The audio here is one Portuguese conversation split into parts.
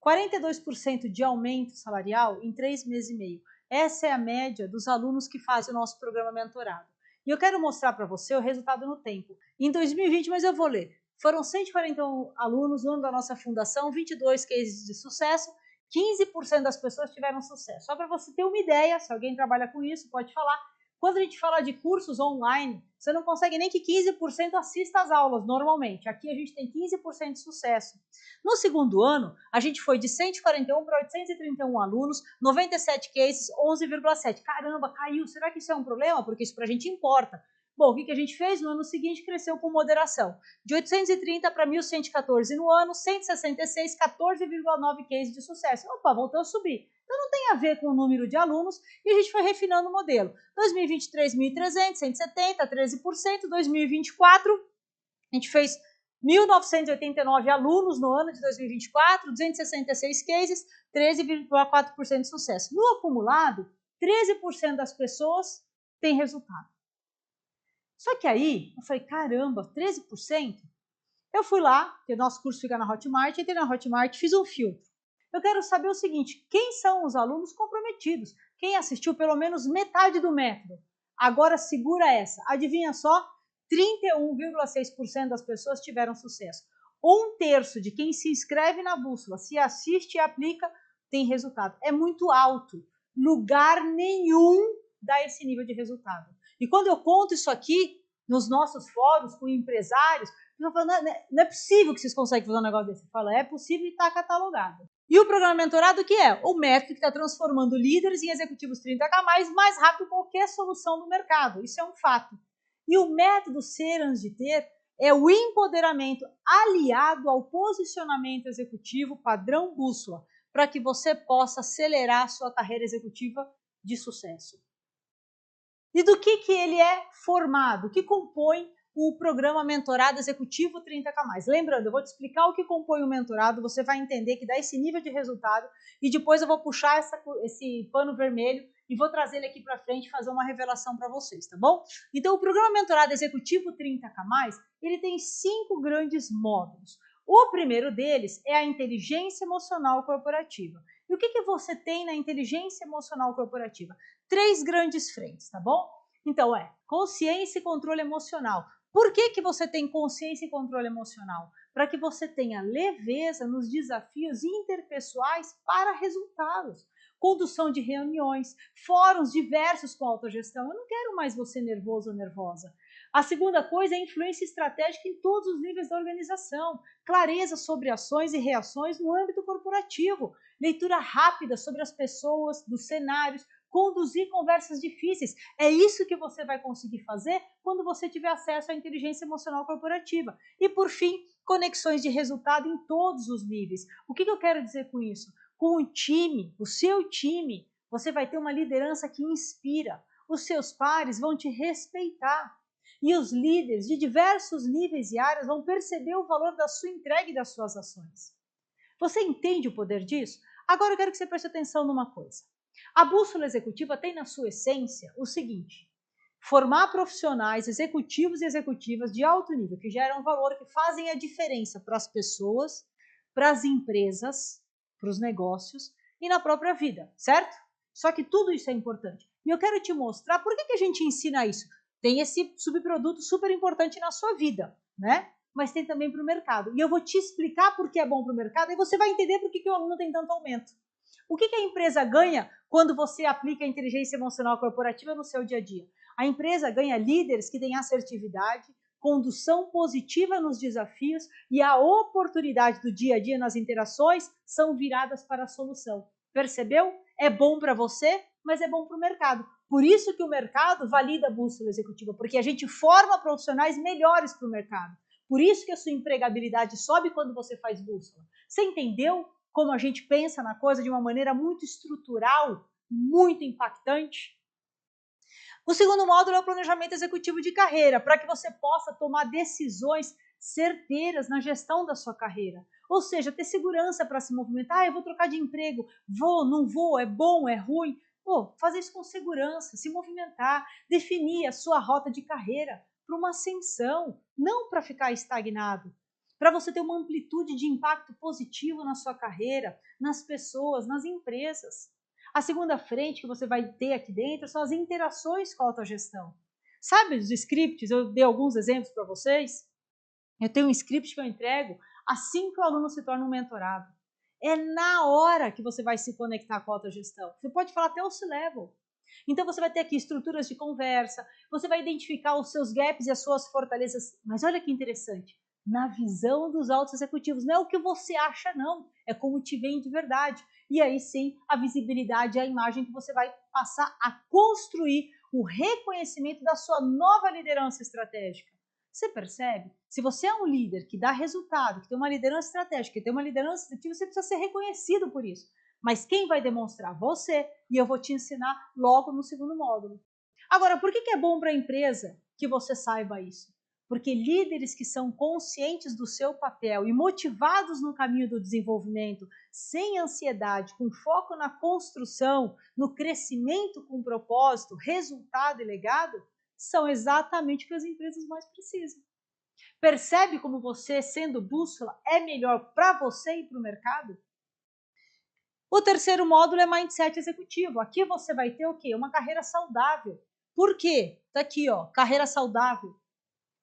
42% de aumento salarial em 3 meses e meio. Essa é a média dos alunos que fazem o nosso programa mentorado. E eu quero mostrar para você o resultado no tempo. Em 2020, mas eu vou ler, foram 141 alunos no ano da nossa fundação, 22 cases de sucesso, 15% das pessoas tiveram sucesso. Só para você ter uma ideia, se alguém trabalha com isso, pode falar. Quando a gente fala de cursos online, você não consegue nem que 15% assista às aulas normalmente. Aqui a gente tem 15% de sucesso. No segundo ano, a gente foi de 141 para 831 alunos, 97 cases, 11,7. Caramba, caiu. Será que isso é um problema? Porque isso para a gente importa. Bom, o que a gente fez? No ano seguinte cresceu com moderação. De 830 para 1.114 no ano, 166, 14,9 cases de sucesso. Opa, voltou a subir. Então não tem a ver com o número de alunos e a gente foi refinando o modelo. 2023, 1.300, 170, 13%. 2024, a gente fez 1.989 alunos no ano de 2024, 266 cases, 13,4% de sucesso. No acumulado, 13% das pessoas têm resultado. Só que aí, eu falei, caramba, 13%? Eu fui lá, porque o nosso curso fica na Hotmart, entrei na Hotmart, fiz um filtro. Eu quero saber o seguinte, quem são os alunos comprometidos? Quem assistiu pelo menos metade do método? Agora segura essa, adivinha só? 31,6% das pessoas tiveram sucesso. 1/3 de quem se inscreve na bússola, se assiste e aplica, tem resultado. É muito alto. Lugar nenhum dá esse nível de resultado. E quando eu conto isso aqui nos nossos fóruns com empresários, eu falo, não é possível que vocês conseguem fazer um negócio desse. Eu falo, é possível e está catalogado. E o programa mentorado, o que é? O método que está transformando líderes em executivos 30K mais rápido que qualquer solução do mercado. Isso é um fato. E o método Ser Antes de Ter é o empoderamento aliado ao posicionamento executivo padrão bússola, para que você possa acelerar a sua carreira executiva de sucesso. E do que ele é formado? O que compõe o programa Mentorado Executivo 30K+. Lembrando, eu vou te explicar o que compõe o mentorado, você vai entender que dá esse nível de resultado e depois eu vou puxar esse pano vermelho e vou trazer ele aqui para frente e fazer uma revelação para vocês, tá bom? Então, o programa Mentorado Executivo 30K+, ele tem 5 grandes módulos. O primeiro deles é a inteligência emocional corporativa. E o que você tem na inteligência emocional corporativa? 3 grandes frentes, tá bom? Então, consciência e controle emocional. Por que você tem consciência e controle emocional? Para que você tenha leveza nos desafios interpessoais para resultados. Condução de reuniões, fóruns diversos com autogestão. Eu não quero mais você nervoso ou nervosa. A segunda coisa é a influência estratégica em todos os níveis da organização. Clareza sobre ações e reações no âmbito corporativo. Leitura rápida sobre as pessoas, dos cenários, conduzir conversas difíceis. É isso que você vai conseguir fazer quando você tiver acesso à inteligência emocional corporativa. E, por fim, conexões de resultado em todos os níveis. O que eu quero dizer com isso? Com o time, o seu time, você vai ter uma liderança que inspira. Os seus pares vão te respeitar. E os líderes de diversos níveis e áreas vão perceber o valor da sua entrega e das suas ações. Você entende o poder disso? Agora eu quero que você preste atenção numa coisa. A bússola executiva tem na sua essência o seguinte: formar profissionais, executivos e executivas de alto nível, que geram valor, que fazem a diferença para as pessoas, para as empresas, para os negócios e na própria vida, certo? Só que tudo isso é importante. E eu quero te mostrar por que a gente ensina isso. Tem esse subproduto super importante na sua vida, né? Mas tem também para o mercado. E eu vou te explicar por que é bom para o mercado e você vai entender por que o aluno tem tanto aumento. O que a empresa ganha quando você aplica a inteligência emocional corporativa no seu dia a dia? A empresa ganha líderes que têm assertividade, condução positiva nos desafios e a oportunidade do dia a dia nas interações são viradas para a solução. Percebeu? É bom para você, mas é bom para o mercado. Por isso que o mercado valida a bússola executiva, porque a gente forma profissionais melhores para o mercado. Por isso que a sua empregabilidade sobe quando você faz bússola. Você entendeu como a gente pensa na coisa de uma maneira muito estrutural, muito impactante? O segundo módulo é o planejamento executivo de carreira, para que você possa tomar decisões certeiras na gestão da sua carreira. Ou seja, ter segurança para se movimentar. Eu vou trocar de emprego, vou, não vou, é bom, é ruim. Pô, fazer isso com segurança, se movimentar, definir a sua rota de carreira para uma ascensão, não para ficar estagnado. para você ter uma amplitude de impacto positivo na sua carreira, nas pessoas, nas empresas. A segunda frente que você vai ter aqui dentro são as interações com a autogestão. Sabe os scripts? Eu dei alguns exemplos para vocês. Eu tenho um script que eu entrego assim que o aluno se torna um mentorado. É na hora que você vai se conectar com a autogestão. Você pode falar até o C-Level. Então você vai ter aqui estruturas de conversa, você vai identificar os seus gaps e as suas fortalezas. Mas olha que interessante, na visão dos altos executivos, não é o que você acha não, é como te vem de verdade. E aí sim, a visibilidade é a imagem que você vai passar a construir o reconhecimento da sua nova liderança estratégica. Você percebe? Se você é um líder que dá resultado, que tem uma liderança estratégica, que tem uma liderança efetiva, você precisa ser reconhecido por isso. Mas quem vai demonstrar? Você. E eu vou te ensinar logo no segundo módulo. Agora, por que é bom para a empresa que você saiba isso? Porque líderes que são conscientes do seu papel e motivados no caminho do desenvolvimento, sem ansiedade, com foco na construção, no crescimento com propósito, resultado e legado, são exatamente o que as empresas mais precisam. Percebe como você, sendo bússola, é melhor para você e para o mercado? O terceiro módulo é Mindset Executivo. Aqui você vai ter o quê? Uma carreira saudável. Por quê? Tá aqui, ó, carreira saudável.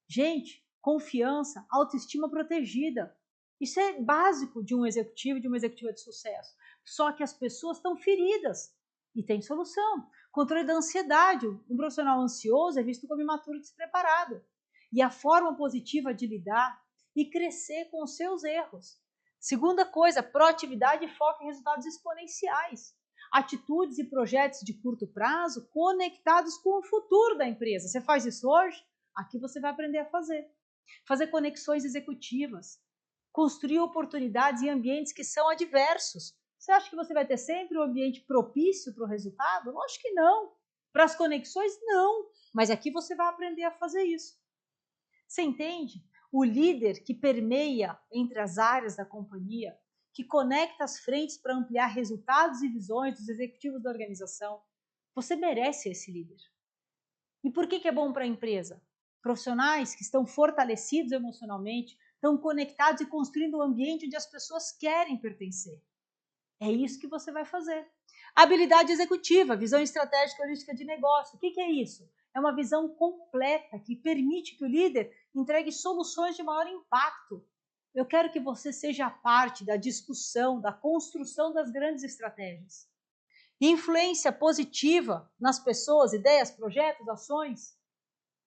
Gente, confiança, autoestima protegida. Isso é básico de um executivo e de uma executiva de sucesso. Só que as pessoas estão feridas e tem solução. Controle da ansiedade. Um profissional ansioso é visto como imaturo e despreparado. E a forma positiva de lidar e crescer com os seus erros. Segunda coisa, proatividade e foco em resultados exponenciais. Atitudes e projetos de curto prazo conectados com o futuro da empresa. Você faz isso hoje? Aqui você vai aprender a fazer. Fazer conexões executivas. Construir oportunidades em ambientes que são adversos. Você acha que você vai ter sempre um ambiente propício para o resultado? Lógico que não. Para as conexões, não. Mas aqui você vai aprender a fazer isso. Você entende? O líder que permeia entre as áreas da companhia, que conecta as frentes para ampliar resultados e visões dos executivos da organização. Você merece esse líder. E por que é bom para a empresa? Profissionais que estão fortalecidos emocionalmente, estão conectados e construindo um ambiente onde as pessoas querem pertencer. É isso que você vai fazer. Habilidade executiva, visão estratégica e holística de negócio. O que é isso? É uma visão completa que permite que o líder entregue soluções de maior impacto. Eu quero que você seja parte da discussão, da construção das grandes estratégias. Influência positiva nas pessoas, ideias, projetos, ações.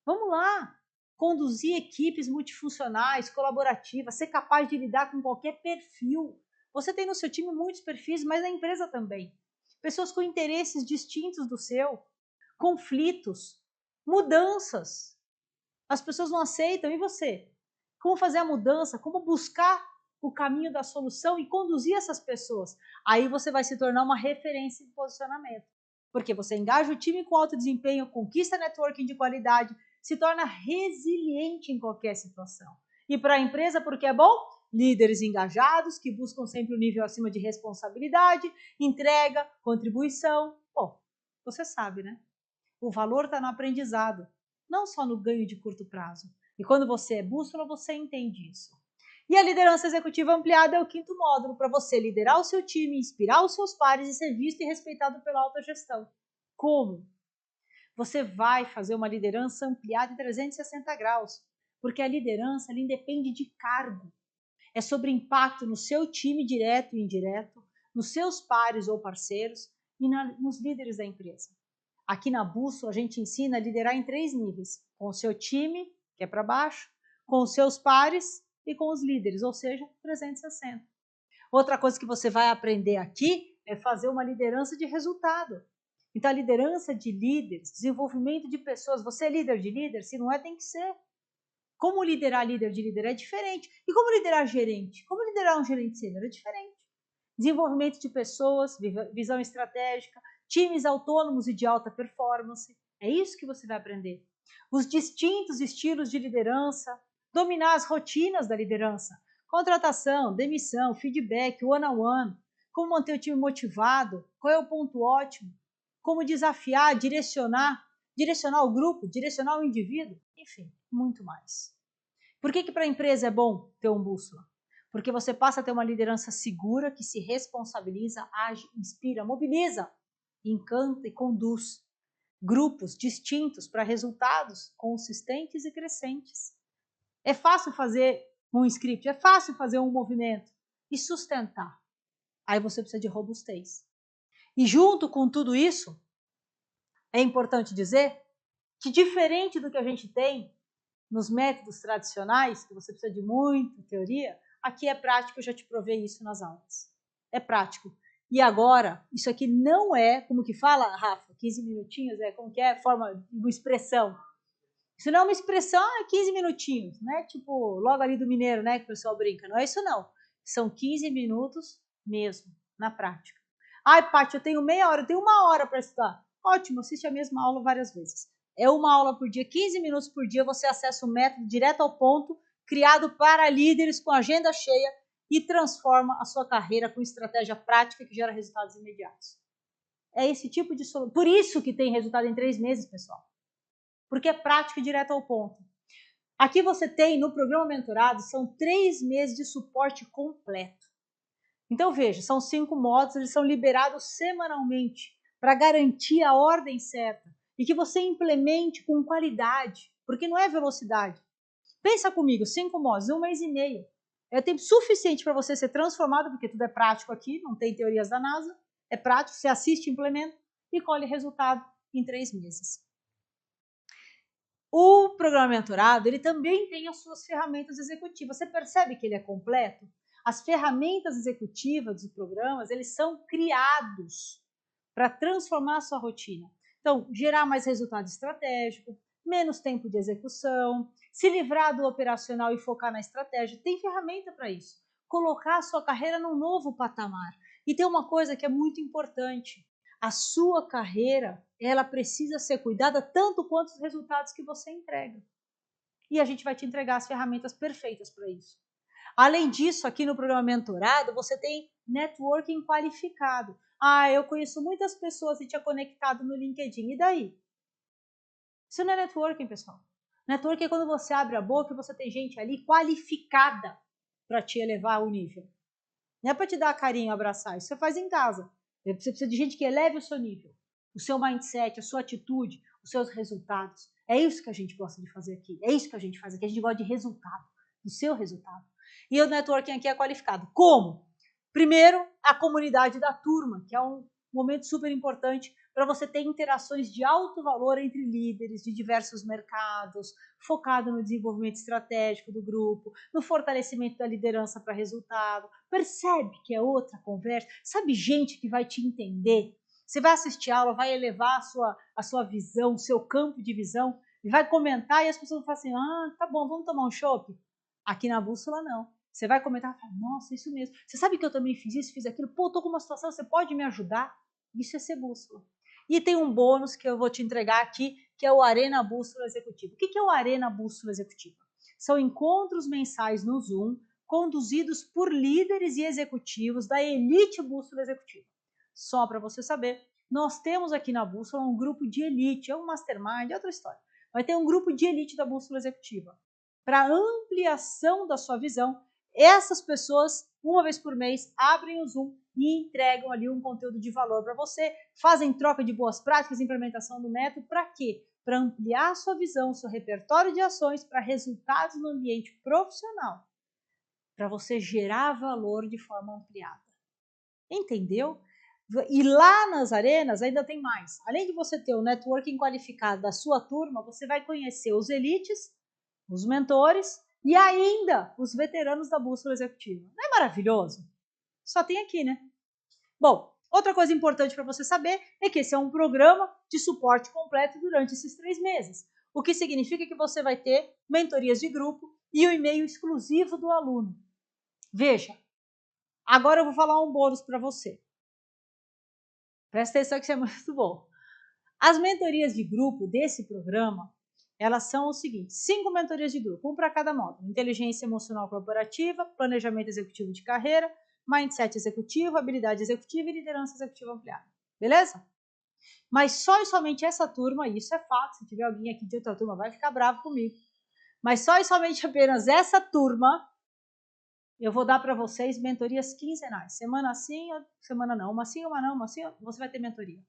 Vamos lá! Conduzir equipes multifuncionais, colaborativas, ser capaz de lidar com qualquer perfil. Você tem no seu time muitos perfis, mas na empresa também. Pessoas com interesses distintos do seu, conflitos, mudanças. As pessoas não aceitam, e você? Como fazer a mudança? Como buscar o caminho da solução e conduzir essas pessoas? Aí você vai se tornar uma referência em posicionamento. Porque você engaja o time com alto desempenho, conquista networking de qualidade, se torna resiliente em qualquer situação. E para a empresa, porque é bom? Líderes engajados, que buscam sempre um nível acima de responsabilidade, entrega, contribuição. Bom, você sabe, né? O valor está no aprendizado, não só no ganho de curto prazo. E quando você é bússola, você entende isso. E a liderança executiva ampliada é o quinto módulo para você liderar o seu time, inspirar os seus pares e ser visto e respeitado pela autogestão. Como? Você vai fazer uma liderança ampliada em 360 graus, porque a liderança ela independe de cargo. É sobre impacto no seu time direto e indireto, nos seus pares ou parceiros e nos líderes da empresa. Aqui na Bússola a gente ensina a liderar em 3 níveis, com o seu time, que é para baixo, com os seus pares e com os líderes, ou seja, 360. Outra coisa que você vai aprender aqui é fazer uma liderança de resultado. Então, a liderança de líderes, desenvolvimento de pessoas. Você é líder de líder? Se não é, tem que ser. Como liderar líder de líder é diferente. E como liderar gerente? Como liderar um gerente sênior é diferente. Desenvolvimento de pessoas, visão estratégica, times autônomos e de alta performance. É isso que você vai aprender. Os distintos estilos de liderança, dominar as rotinas da liderança, contratação, demissão, feedback, one-on-one, como manter o time motivado, qual é o ponto ótimo, como desafiar, direcionar o grupo, direcionar o indivíduo, enfim, muito mais. Por que para a empresa é bom ter um bússola? Porque você passa a ter uma liderança segura que se responsabiliza, age, inspira, mobiliza, encanta e conduz grupos distintos para resultados consistentes e crescentes. É fácil fazer um script, é fácil fazer um movimento e sustentar. Aí você precisa de robustez. E junto com tudo isso, é importante dizer que diferente do que a gente tem nos métodos tradicionais, que você precisa de muita teoria, aqui é prático, eu já te provei isso nas aulas. É prático. E agora, isso aqui não é, como que fala, Rafa, 15 minutinhos, como que é, forma de expressão. Isso não é uma expressão, 15 minutinhos, né? Tipo, logo ali do mineiro, né, que o pessoal brinca. Não é isso não. São 15 minutos mesmo, na prática. Ai, Paty, eu tenho meia hora, eu tenho uma hora para estudar. Ótimo, assiste a mesma aula várias vezes. É uma aula por dia, 15 minutos por dia, você acessa o método direto ao ponto, criado para líderes com agenda cheia e transforma a sua carreira com estratégia prática que gera resultados imediatos. É esse tipo de solução. Por isso que tem resultado em 3 meses, pessoal. Porque é prático e direto ao ponto. Aqui você tem, no programa mentorado, são 3 meses de suporte completo. Então veja, são 5 módulos, eles são liberados semanalmente para garantir a ordem certa e que você implemente com qualidade, porque não é velocidade. Pensa comigo, 5 módulos, 1 mês e meio. É tempo suficiente para você ser transformado, porque tudo é prático aqui, não tem teorias da NASA, é prático, você assiste, implementa e colhe resultado em 3 meses. O programa mentorado, ele também tem as suas ferramentas executivas. Você percebe que ele é completo? As ferramentas executivas dos programas, eles são criados para transformar a sua rotina. Então, gerar mais resultado estratégico, menos tempo de execução, se livrar do operacional e focar na estratégia. Tem ferramenta para isso. Colocar a sua carreira num novo patamar. E tem uma coisa que é muito importante. A sua carreira, ela precisa ser cuidada tanto quanto os resultados que você entrega. E a gente vai te entregar as ferramentas perfeitas para isso. Além disso, aqui no programa Mentorado, você tem networking qualificado. Eu conheço muitas pessoas e tinha conectado no LinkedIn. E daí? Isso não é networking, pessoal. Networking é quando você abre a boca e você tem gente ali qualificada para te elevar ao nível. Não é para te dar carinho, abraçar. Isso você faz em casa. Você precisa de gente que eleve o seu nível, o seu mindset, a sua atitude, os seus resultados. É isso que a gente gosta de fazer aqui. É isso que a gente faz aqui. A gente gosta de resultado, do seu resultado. E o networking aqui é qualificado. Como? Primeiro, a comunidade da turma, que é um momento super importante para você ter interações de alto valor entre líderes de diversos mercados, focado no desenvolvimento estratégico do grupo, no fortalecimento da liderança para resultado. Percebe que é outra conversa? Sabe, gente que vai te entender? Você vai assistir a aula, vai elevar a sua visão, o seu campo de visão, e vai comentar e as pessoas vão falar assim, tá bom, vamos tomar um chopp? Aqui na Bússola, não. Você vai comentar e falar, nossa, isso mesmo. Você sabe que eu também fiz isso, fiz aquilo? Pô, tô com uma situação, você pode me ajudar? Isso é ser bússola. E tem um bônus que eu vou te entregar aqui, que é o Arena Bússola Executiva. O que é o Arena Bússola Executiva? São encontros mensais no Zoom, conduzidos por líderes e executivos da elite Bússola Executiva. Só para você saber, nós temos aqui na Bússola um grupo de elite, é um mastermind, é outra história. Vai ter um grupo de elite da Bússola Executiva. Para ampliação da sua visão, essas pessoas, uma vez por mês, abrem o Zoom e entregam ali um conteúdo de valor para você, fazem troca de boas práticas, implementação do método, para quê? Para ampliar a sua visão, seu repertório de ações para resultados no ambiente profissional, para você gerar valor de forma ampliada. Entendeu? E lá nas arenas ainda tem mais. Além de você ter o networking qualificado da sua turma, você vai conhecer os elites, os mentores e ainda os veteranos da Bússola Executiva. Não é maravilhoso? Só tem aqui, né? Bom, outra coisa importante para você saber é que esse é um programa de suporte completo durante esses 3 meses, o que significa que você vai ter mentorias de grupo e o e-mail exclusivo do aluno. Veja, agora eu vou falar um bônus para você. Presta atenção que isso é muito bom. As mentorias de grupo desse programa, elas são o seguinte, 5 mentorias de grupo, 1 para cada módulo. Inteligência emocional corporativa, planejamento executivo de carreira, mindset executivo, habilidade executiva e liderança executiva ampliada. Beleza? Mas só e somente essa turma, isso é fato, se tiver alguém aqui de outra turma vai ficar bravo comigo. Mas só e somente apenas essa turma, eu vou dar para vocês mentorias quinzenais. Semana sim, semana não. Uma sim, uma não, uma sim, você vai ter mentoria.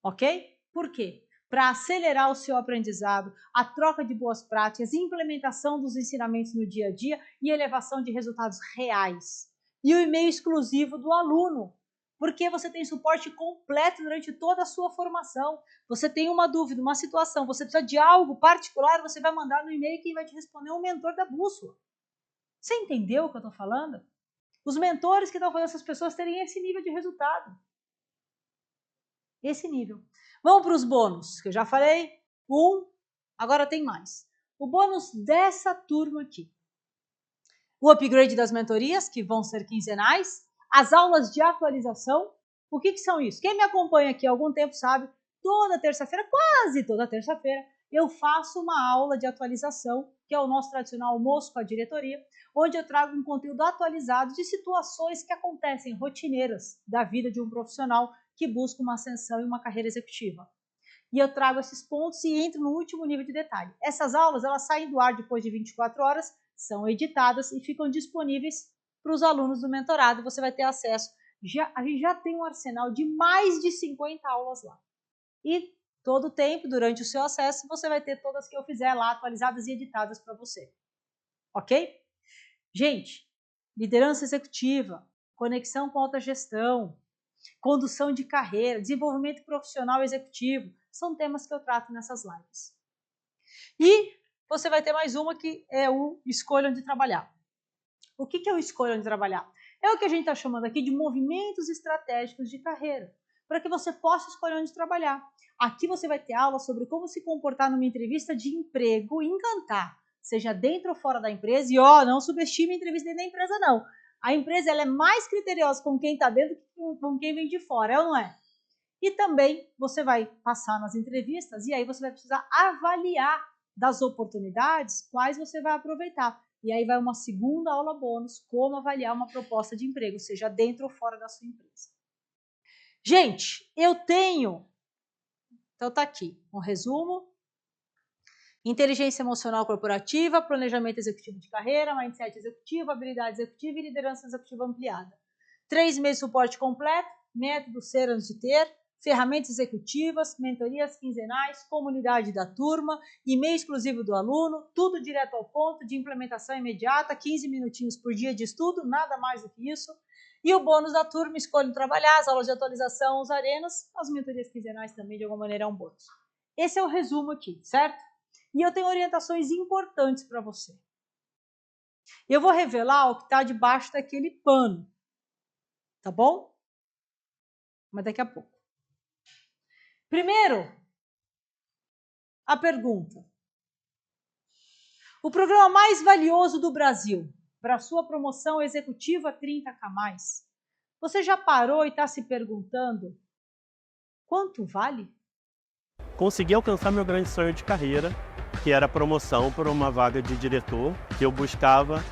Ok? Por quê? Para acelerar o seu aprendizado, a troca de boas práticas, implementação dos ensinamentos no dia a dia e elevação de resultados reais. E o e-mail exclusivo do aluno, porque você tem suporte completo durante toda a sua formação. Você tem uma dúvida, uma situação, você precisa de algo particular, você vai mandar no e-mail e quem vai te responder é o mentor da bússola. Você entendeu o que eu estou falando? Os mentores que estão fazendo essas pessoas terem esse nível de resultado. Esse nível. Vamos para os bônus, que eu já falei. Agora tem mais. O bônus dessa turma aqui. O upgrade das mentorias, que vão ser quinzenais. As aulas de atualização. O que são isso? Quem me acompanha aqui há algum tempo sabe, toda terça-feira, quase toda terça-feira, eu faço uma aula de atualização, que é o nosso tradicional almoço com a diretoria, onde eu trago um conteúdo atualizado de situações que acontecem rotineiras da vida de um profissional que busca uma ascensão em uma carreira executiva. E eu trago esses pontos e entro no último nível de detalhe. Essas aulas, elas saem do ar depois de 24 horas, são editadas e ficam disponíveis para os alunos do mentorado. Você vai ter acesso. A gente já tem um arsenal de mais de 50 aulas lá. E todo o tempo, durante o seu acesso, você vai ter todas que eu fizer lá, atualizadas e editadas para você. Ok? Gente, liderança executiva, conexão com alta gestão, condução de carreira, desenvolvimento profissional executivo, são temas que eu trato nessas lives. E você vai ter mais uma que é o Escolha Onde Trabalhar. O que é o Escolha Onde Trabalhar? É o que a gente está chamando aqui de movimentos estratégicos de carreira, para que você possa escolher onde trabalhar. Aqui você vai ter aula sobre como se comportar numa entrevista de emprego e encantar, seja dentro ou fora da empresa. E não subestime a entrevista dentro da empresa, não. A empresa ela é mais criteriosa com quem está dentro que com quem vem de fora, é ou não é? E também você vai passar nas entrevistas e aí você vai precisar avaliar das oportunidades quais você vai aproveitar. E aí vai uma segunda aula bônus, como avaliar uma proposta de emprego, seja dentro ou fora da sua empresa. Gente, eu tenho, então tá aqui, um resumo. Inteligência emocional corporativa, planejamento executivo de carreira, mindset executivo, habilidade executiva e liderança executiva ampliada. 3 meses de suporte completo, método ser antes de ter, ferramentas executivas, mentorias quinzenais, comunidade da turma, e-mail exclusivo do aluno, tudo direto ao ponto, de implementação imediata, 15 minutinhos por dia de estudo, nada mais do que isso. E o bônus da turma, escolhe trabalhar, as aulas de atualização, os arenas, as mentorias quinzenais também, de alguma maneira, é um bônus. Esse é o resumo aqui, certo? E eu tenho orientações importantes para você. Eu vou revelar o que está debaixo daquele pano, tá bom? Mas daqui a pouco. Primeiro, a pergunta. O programa mais valioso do Brasil para a sua promoção executiva 30K+, você já parou e está se perguntando quanto vale? Consegui alcançar meu grande sonho de carreira, que era a promoção por uma vaga de diretor que eu buscava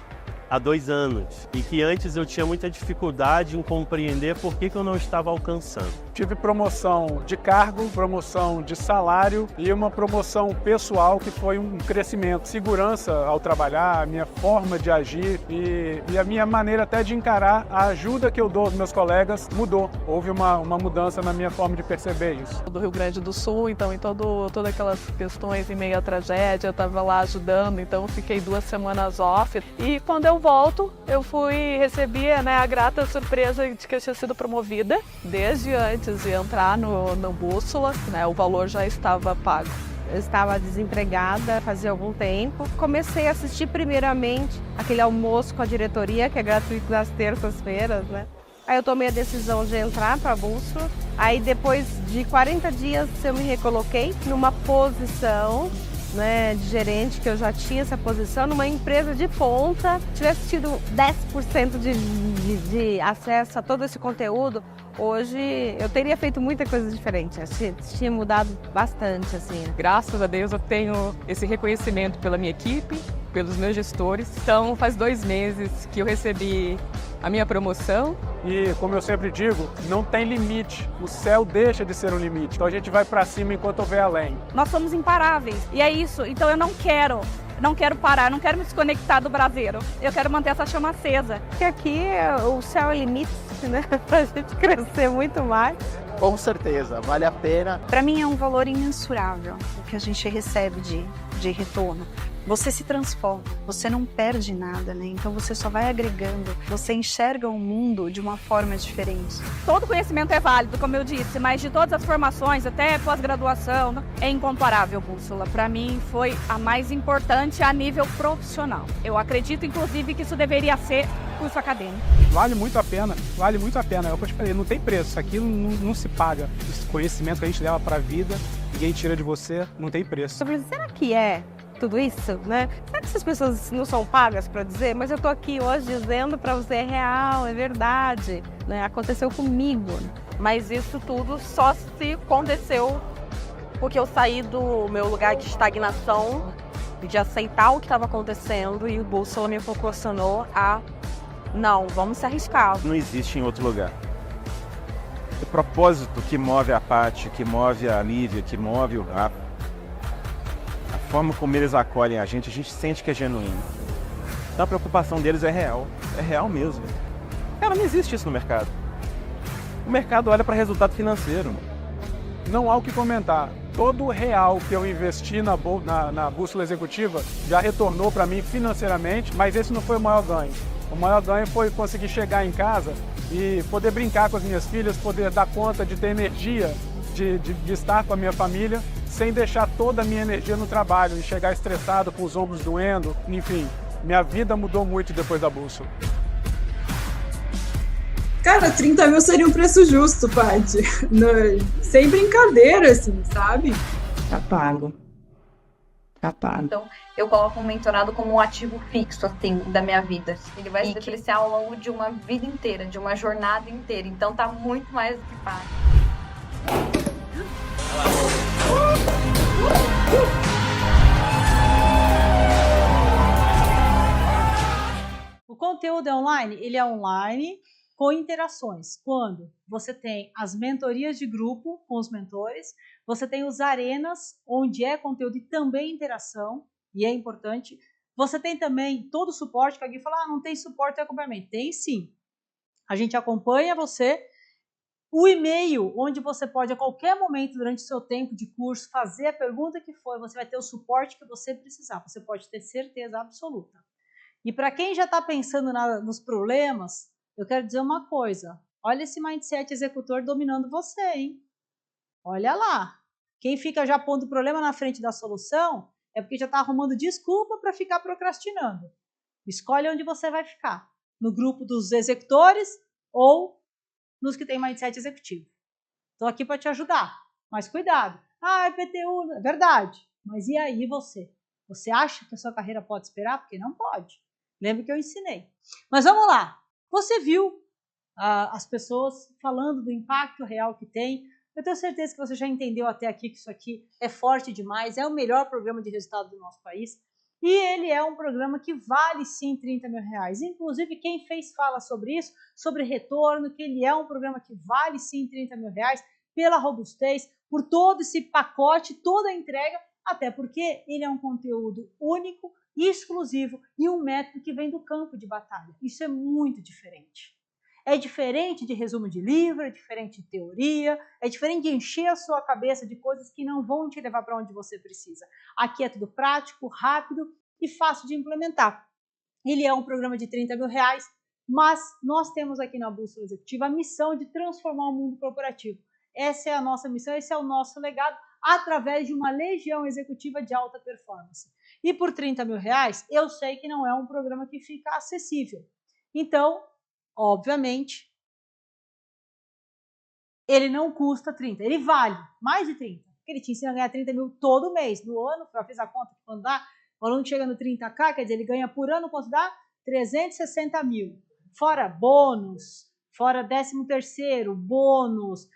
há 2 anos e que antes eu tinha muita dificuldade em compreender por que eu não estava alcançando. Tive promoção de cargo, promoção de salário e uma promoção pessoal que foi um crescimento, segurança ao trabalhar, a minha forma de agir e a minha maneira até de encarar a ajuda que eu dou aos meus colegas mudou. Houve uma mudança na minha forma de perceber isso. Do Rio Grande do Sul, então em todas aquelas questões em meio à tragédia, eu estava lá ajudando, então fiquei 2 semanas off e quando eu volto, eu recebi a grata surpresa de que eu tinha sido promovida desde antes de entrar no Bússola, o valor já estava pago. Eu estava desempregada fazia algum tempo. Comecei a assistir primeiramente aquele almoço com a diretoria, que é gratuito nas terças-feiras, Aí eu tomei a decisão de entrar para a Bússola. Aí depois de 40 dias eu me recoloquei numa posição de gerente, que eu já tinha essa posição, numa empresa de ponta. Tivesse tido 10% de acesso a todo esse conteúdo, hoje eu teria feito muita coisa diferente. Tinha mudado bastante, assim. Graças a Deus eu tenho esse reconhecimento pela minha equipe, pelos meus gestores. Então faz 2 meses que eu recebi a minha promoção. E, como eu sempre digo, não tem limite. O céu deixa de ser um limite. Então a gente vai para cima enquanto houver além. Nós somos imparáveis. E é isso. Então eu não quero parar, não quero me desconectar do braseiro. Eu quero manter essa chama acesa. Porque aqui o céu é limite, né? Pra gente crescer muito mais. Com certeza, vale a pena. Para mim é um valor imensurável o que a gente recebe de retorno. Você se transforma, você não perde nada, né? Então você só vai agregando, você enxerga o mundo de uma forma diferente. Todo conhecimento é válido, como eu disse, mas de todas as formações, até pós-graduação, é incomparável, Bússola. Para mim foi a mais importante a nível profissional. Eu acredito, inclusive, que isso deveria ser curso acadêmico. Vale muito a pena, vale muito a pena. É o que eu te falei, não tem preço, isso aqui não se paga. Esse conhecimento que a gente leva para a vida, ninguém tira de você, não tem preço. Será que é tudo isso, né? Será que essas pessoas não são pagas para dizer? Mas eu tô aqui hoje dizendo para você, é real, é verdade, né? Aconteceu comigo. Mas isso tudo só se aconteceu porque eu saí do meu lugar de estagnação, de aceitar o que estava acontecendo, e o Bússola me proporcionou a não, vamos se arriscar. Não existe em outro lugar. O propósito que move a Paty, que move a Lívia, que move o Rafa, a forma como eles acolhem a gente sente que é genuíno. Então a preocupação deles é real mesmo. Cara, não existe isso no mercado. O mercado olha para resultado financeiro. Não há o que comentar. Todo o real que eu investi na bússola executiva já retornou para mim financeiramente, mas esse não foi o maior ganho. O maior ganho foi conseguir chegar em casa e poder brincar com as minhas filhas, poder dar conta de ter energia, de estar com a minha família, sem deixar toda a minha energia no trabalho e chegar estressado, com os ombros doendo, enfim. Minha vida mudou muito depois da bússola. Cara, 30 mil seria um preço justo, Paty. Sem brincadeira, assim, sabe? Tá pago. Tá pago. Então, eu coloco um mentorado como um ativo fixo, assim, da minha vida. Ele vai se depreciar ao longo de uma vida inteira, de uma jornada inteira. Então, tá muito mais do que pago. O conteúdo é online? Ele é online com interações. Quando você tem as mentorias de grupo com os mentores, você tem os arenas, onde é conteúdo e também interação, e é importante. Você tem também todo o suporte, que alguém fala, não tem suporte e acompanhamento. Tem sim. A gente acompanha você. O e-mail, onde você pode a qualquer momento durante o seu tempo de curso fazer a pergunta que for, você vai ter o suporte que você precisar. Você pode ter certeza absoluta. E para quem já está pensando nos problemas, eu quero dizer uma coisa. Olha esse mindset executor dominando você, hein? Olha lá. Quem fica já pondo o problema na frente da solução é porque já está arrumando desculpa para ficar procrastinando. Escolhe onde você vai ficar. No grupo dos executores ou nos que tem mindset executivo. Estou aqui para te ajudar, mas cuidado. É PTU, é verdade. Mas e aí você? Você acha que a sua carreira pode esperar? Porque não pode. Lembra que eu ensinei. Mas vamos lá. Você viu as pessoas falando do impacto real que tem. Eu tenho certeza que você já entendeu até aqui que isso aqui é forte demais, é o melhor programa de resultado do nosso país. E ele é um programa que vale sim 30 mil reais. Inclusive, quem fez fala sobre isso, sobre retorno, que ele é um programa que vale sim 30 mil reais pela robustez, por todo esse pacote, toda a entrega, até porque ele é um conteúdo único, exclusivo e um método que vem do campo de batalha. Isso é muito diferente. É diferente de resumo de livro, é diferente de teoria, é diferente de encher a sua cabeça de coisas que não vão te levar para onde você precisa. Aqui é tudo prático, rápido e fácil de implementar. Ele é um programa de 30 mil reais, mas nós temos aqui na Bússola Executiva a missão de transformar o mundo corporativo. Essa é a nossa missão, esse é o nosso legado, através de uma legião executiva de alta performance. E por 30 mil reais, eu sei que não é um programa que fica acessível. Então, obviamente, ele não custa 30, ele vale mais de 30, porque ele te ensina a ganhar 30 mil todo mês, no ano, já fiz a conta de quando dá, o aluno chega no 30K, quer dizer, ele ganha por ano, quanto dá? 360 mil, fora bônus, fora 13º, bônus,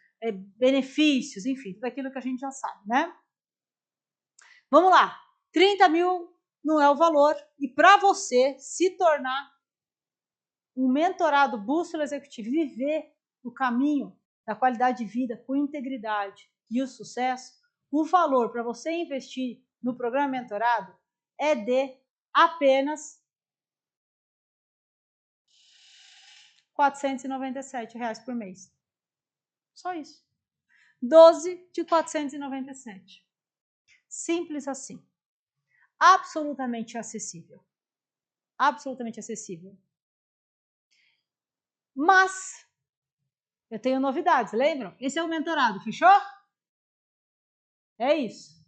benefícios, enfim, tudo aquilo que a gente já sabe, né? Vamos lá, 30 mil não é o valor, e para você se tornar um mentorado Bússola Executiva, viver o caminho da qualidade de vida com integridade e o sucesso, o valor para você investir no programa mentorado é de apenas R$ 497 por mês. Só isso. 12 de 497. Simples assim. Absolutamente acessível. Absolutamente acessível. Mas eu tenho novidades, lembram? Esse é o mentorado, fechou? É isso.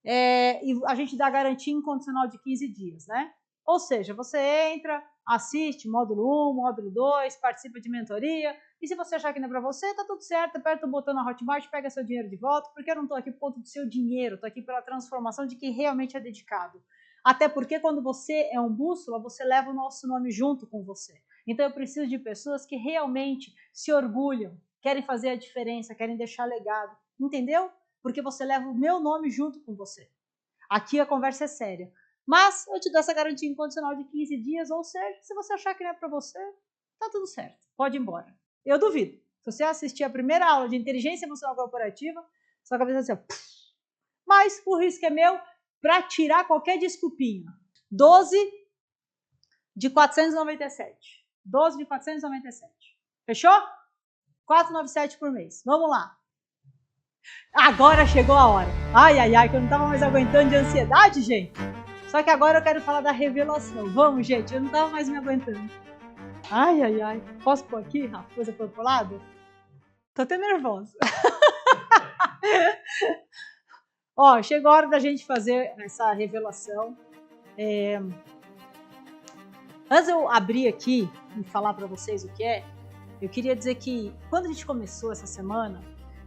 E a gente dá garantia incondicional de 15 dias, né? Ou seja, você entra, assiste módulo 1, módulo 2, participa de mentoria, e se você achar que não é para você, tá tudo certo, aperta o botão na Hotmart, pega seu dinheiro de volta, porque eu não tô aqui por conta do seu dinheiro, tô aqui pela transformação de quem realmente é dedicado. Até porque quando você é um bússola, você leva o nosso nome junto com você. Então eu preciso de pessoas que realmente se orgulham, querem fazer a diferença, querem deixar legado, entendeu? Porque você leva o meu nome junto com você. Aqui a conversa é séria. Mas eu te dou essa garantia incondicional de 15 dias, ou seja, se você achar que não é para você, tá tudo certo, pode ir embora. Eu duvido. Se você assistir a primeira aula de inteligência emocional corporativa, sua cabeça vai ser assim, mas o risco é meu para tirar qualquer desculpinha. 12 de 497. 12 de 497. Fechou? 497 por mês. Vamos lá. Agora chegou a hora. Ai, ai, ai, que eu não tava mais aguentando de ansiedade, gente. Só que agora eu quero falar da revelação. Vamos, gente, eu não tava mais me aguentando. Ai, ai, ai. Posso pôr aqui, Rafa? Coisa pro outro lado? Tô até nervosa. Ó, chegou a hora da gente fazer essa revelação. Antes de eu abrir aqui e falar para vocês o que é, eu queria dizer que quando a gente começou essa semana,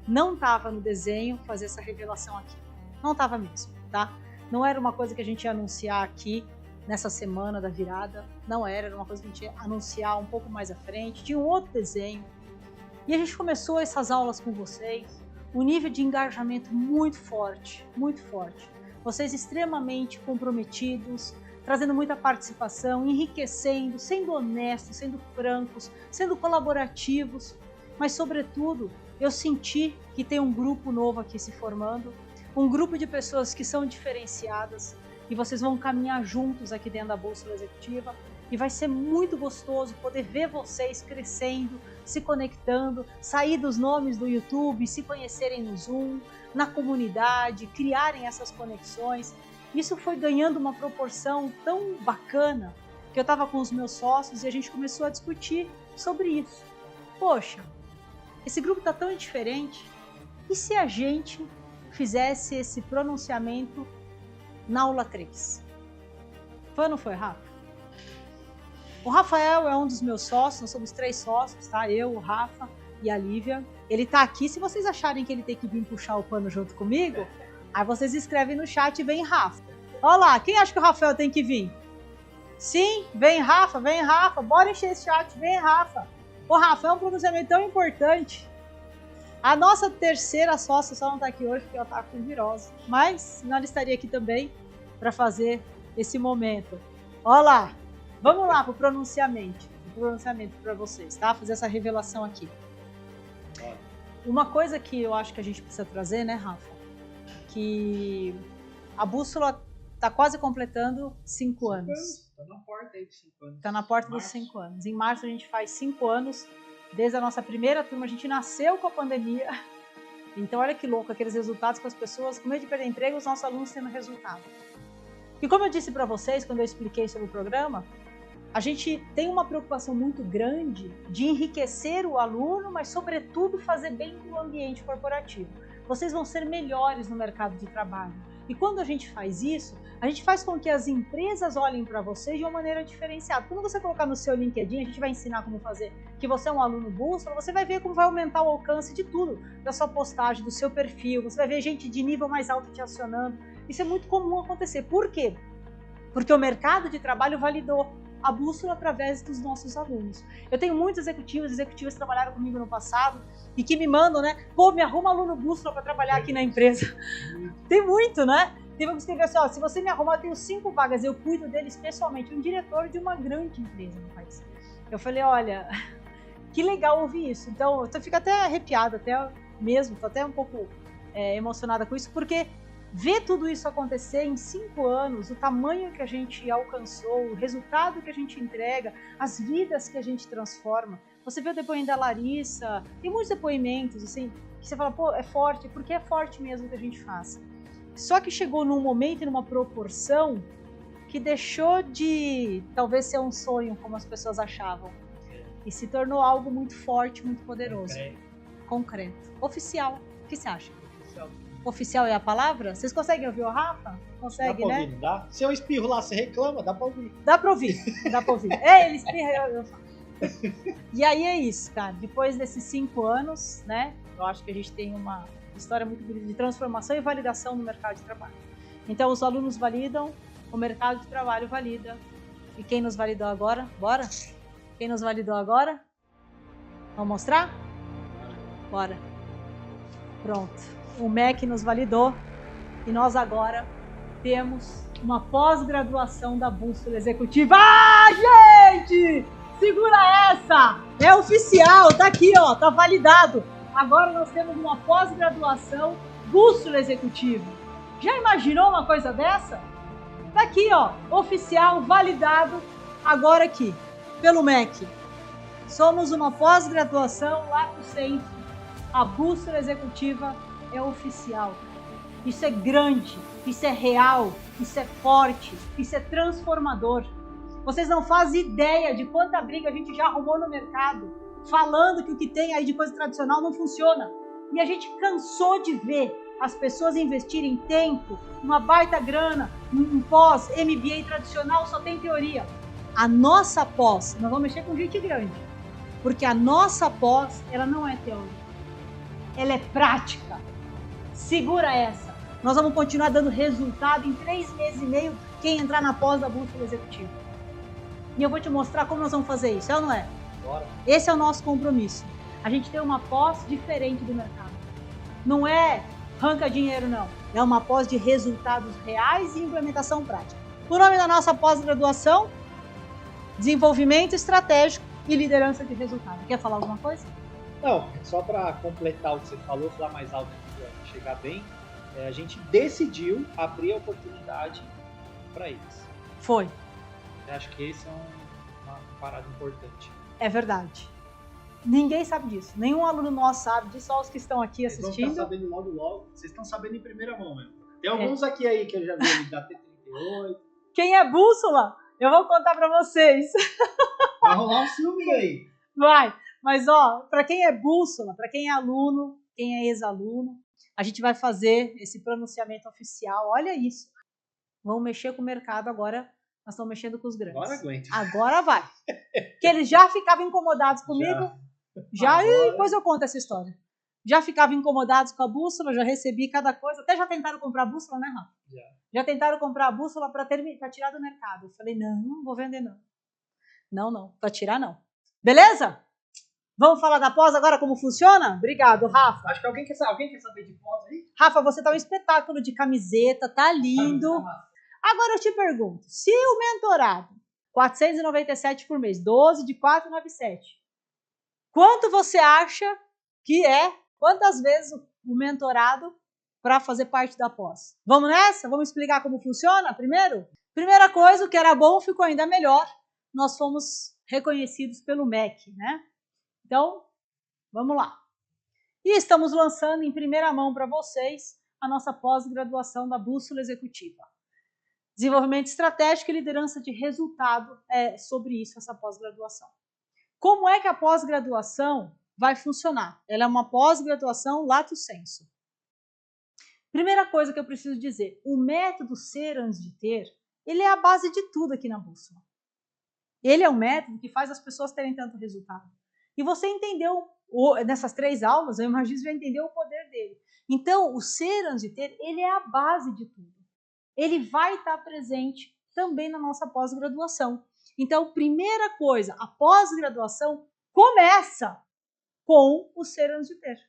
não estava no desenho fazer essa revelação aqui. Não estava mesmo, tá? Não era uma coisa que a gente ia anunciar aqui nessa semana da virada. Não era uma coisa que a gente ia anunciar um pouco mais à frente. Tinha um outro desenho. E a gente começou essas aulas com vocês. Um nível de engajamento muito forte, muito forte. Vocês extremamente comprometidos, trazendo muita participação, enriquecendo, sendo honestos, sendo francos, sendo colaborativos. Mas, sobretudo, eu senti que tem um grupo novo aqui se formando, um grupo de pessoas que são diferenciadas e vocês vão caminhar juntos aqui dentro da Bússola Executiva e vai ser muito gostoso poder ver vocês crescendo, se conectando, sair dos nomes do YouTube, se conhecerem no Zoom, na comunidade, criarem essas conexões. Isso foi ganhando uma proporção tão bacana que eu estava com os meus sócios e a gente começou a discutir sobre isso. Poxa, esse grupo está tão diferente, e se a gente fizesse esse pronunciamento na aula 3? Foi ou não foi, Rafa? O Rafael é um dos meus sócios, nós somos 3 sócios, tá? Eu, o Rafa e a Lívia. Ele tá aqui, se vocês acharem que ele tem que vir puxar o pano junto comigo, aí vocês escrevem no chat e vem Rafa. Olha lá, quem acha que o Rafael tem que vir? Sim, vem Rafa, bora encher esse chat, vem Rafa. O Rafa é um pronunciamento tão importante. A nossa terceira sócia só não tá aqui hoje porque ela tá com virose, mas senão ela estaria aqui também para fazer esse momento. Olha lá, vamos lá pro pronunciamento para vocês, tá? Fazer essa revelação aqui. Uma coisa que eu acho que a gente precisa trazer, né, Rafa? Que a Bússola tá quase completando 5 anos. Tá na porta aí de 5 anos. Tá na porta dos 5 anos. Em março a gente faz 5 anos. Desde a nossa primeira turma, a gente nasceu com a pandemia. Então, olha que louco, aqueles resultados com as pessoas, com medo de perder emprego, os nossos alunos tendo resultado. E como eu disse para vocês, quando eu expliquei sobre o programa, a gente tem uma preocupação muito grande de enriquecer o aluno, mas, sobretudo, fazer bem para o ambiente corporativo. Vocês vão ser melhores no mercado de trabalho. E quando a gente faz isso, a gente faz com que as empresas olhem para vocês de uma maneira diferenciada. Quando você colocar no seu LinkedIn, a gente vai ensinar como fazer, que você é um aluno Bússola, você vai ver como vai aumentar o alcance de tudo, da sua postagem, do seu perfil, você vai ver gente de nível mais alto te acionando. Isso é muito comum acontecer. Por quê? Porque o mercado de trabalho validou a Bússola através dos nossos alunos. Eu tenho muitos executivos que trabalharam comigo no passado e que me mandam, né? Pô, me arruma aluno Bússola para trabalhar aqui na empresa. Tem muito, né? Teve que escrever assim, ó, se você me arrumar, eu tenho 5 vagas, eu cuido deles pessoalmente. Um diretor de uma grande empresa no país. Eu falei, olha, que legal ouvir isso. Então, eu fico até arrepiada, até mesmo, tô até um pouco emocionada com isso, porque ver tudo isso acontecer em 5 anos, o tamanho que a gente alcançou, o resultado que a gente entrega, as vidas que a gente transforma. Você vê o depoimento da Larissa, tem muitos depoimentos, assim, que você fala, pô, é forte, porque é forte mesmo que a gente faz. Só que chegou num momento e numa proporção que deixou de, talvez, ser um sonho, como as pessoas achavam, e se tornou algo muito forte, muito poderoso. Concreto. Oficial. O que você acha? Oficial é a palavra? Vocês conseguem ouvir o Rafa? Consegue, dá pra né? ouvir, não dá? Se eu espirro lá, você reclama, dá pra ouvir. Dá pra ouvir, dá pra ouvir. Ele espirra, eu falo. E aí é isso, cara. Depois desses 5 anos, né? Eu acho que a gente tem uma história muito bonita de transformação e validação no mercado de trabalho. Então, os alunos validam, o mercado de trabalho valida. E quem nos validou agora? Bora? Quem nos validou agora? Vamos mostrar? Bora. Pronto. O MEC nos validou e nós agora temos uma pós-graduação da Bússola Executiva. Ah, gente! Segura essa! É oficial, tá aqui, ó, tá validado. Agora nós temos uma pós-graduação Bússola Executiva. Já imaginou uma coisa dessa? Tá aqui, ó, oficial, validado, agora aqui, pelo MEC. Somos uma pós-graduação Lato Sensu. A Bússola Executiva é oficial. Isso é grande, isso é real, isso é forte, isso é transformador. Vocês não fazem ideia de quanta briga a gente já arrumou no mercado, falando que o que tem aí de coisa tradicional não funciona. E a gente cansou de ver as pessoas investirem tempo, uma baita grana, um pós, MBA tradicional só tem teoria. A nossa pós, nós vamos mexer com gente grande, porque a nossa pós, ela não é teoria, ela é prática. Segura essa. Nós vamos continuar dando resultado em 3 meses e meio quem entrar na pós da Bússola Executiva. E eu vou te mostrar como nós vamos fazer isso, é ou não é? Bora. Esse é o nosso compromisso. A gente tem uma pós diferente do mercado. Não é arranca dinheiro, não. É uma pós de resultados reais e implementação prática. O nome da nossa pós-graduação, Desenvolvimento Estratégico e Liderança de Resultado. Quer falar alguma coisa? Não, só para completar o que você falou, falar mais alto para chegar bem, a gente decidiu abrir a oportunidade para eles. Foi. Eu acho que esse é uma parada importante. É verdade. Ninguém sabe disso. Nenhum aluno nosso sabe disso, só os que estão aqui assistindo. Vocês vão estar sabendo logo. Vocês estão sabendo em primeira mão mesmo. Tem alguns aqui aí que eu já vi da T38. Quem é Bússola? Eu vou contar para vocês. Vai rolar um filme aí. Vai. Mas, ó, para quem é Bússola, para quem é aluno, quem é ex-aluno, a gente vai fazer esse pronunciamento oficial. Olha isso. Vamos mexer com o mercado agora. Nós estamos mexendo com os grandes. Agora aguenta. Agora vai. Porque eles já ficavam incomodados comigo. Já e depois eu conto essa história. Já ficavam incomodados com a bússola, já recebi cada coisa. Até já tentaram comprar a bússola, né, Rafa? Já tentaram comprar a bússola para tirar do mercado. Eu falei, não vou vender não. Não, para tirar não. Beleza? Vamos falar da pós agora, como funciona? Obrigado, Rafa. Acho que alguém quer saber de pós aí? Rafa, você tá um espetáculo de camiseta, tá lindo. Agora eu te pergunto, se o mentorado, 497 por mês, 12 de 497, quanto você acha que é, quantas vezes o mentorado para fazer parte da pós? Vamos nessa? Vamos explicar como funciona primeiro? Primeira coisa, o que era bom ficou ainda melhor. Nós fomos reconhecidos pelo MEC, né? Então, vamos lá. E estamos lançando em primeira mão para vocês a nossa pós-graduação da Bússola Executiva. Desenvolvimento estratégico e liderança de resultado é sobre isso, essa pós-graduação. Como é que a pós-graduação vai funcionar? Ela é uma pós-graduação Lato Sensu. Primeira coisa que eu preciso dizer, o método ser antes de ter, ele é a base de tudo aqui na Bússola. Ele é um método que faz as pessoas terem tanto resultado. E você entendeu, nessas 3 aulas, eu imagino que você já entendeu o poder dele. Então, o ser antes de ter, ele é a base de tudo. Ele vai estar presente também na nossa pós-graduação. Então, primeira coisa, a pós-graduação começa com o ser antes de ter.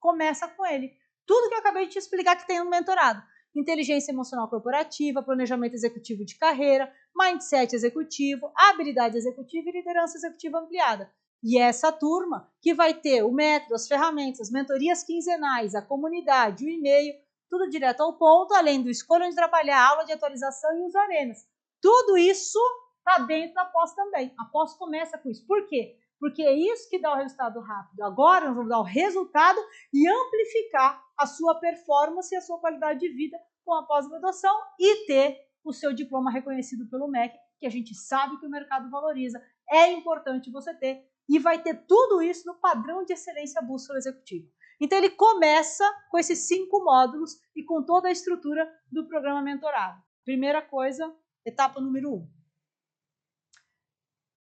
Começa com ele. Tudo que eu acabei de te explicar que tem no mentorado. inteligência emocional corporativa, planejamento executivo de carreira, mindset executivo, habilidade executiva e liderança executiva ampliada. E essa turma que vai ter o método, as ferramentas, as mentorias quinzenais, a comunidade, o e-mail, tudo direto ao ponto, além do escolha onde trabalhar, aula de atualização e os arenas. Tudo isso está dentro da pós também. A pós começa com isso. Por quê? Porque é isso que dá o resultado rápido. Agora nós vamos dar o resultado e amplificar a sua performance e a sua qualidade de vida com a pós-graduação e ter o seu diploma reconhecido pelo MEC, que a gente sabe que o mercado valoriza. É importante você ter e vai ter tudo isso no padrão de excelência bússola executiva. Então ele começa com esses 5 módulos e com toda a estrutura do programa mentorado. Primeira coisa, etapa número 1.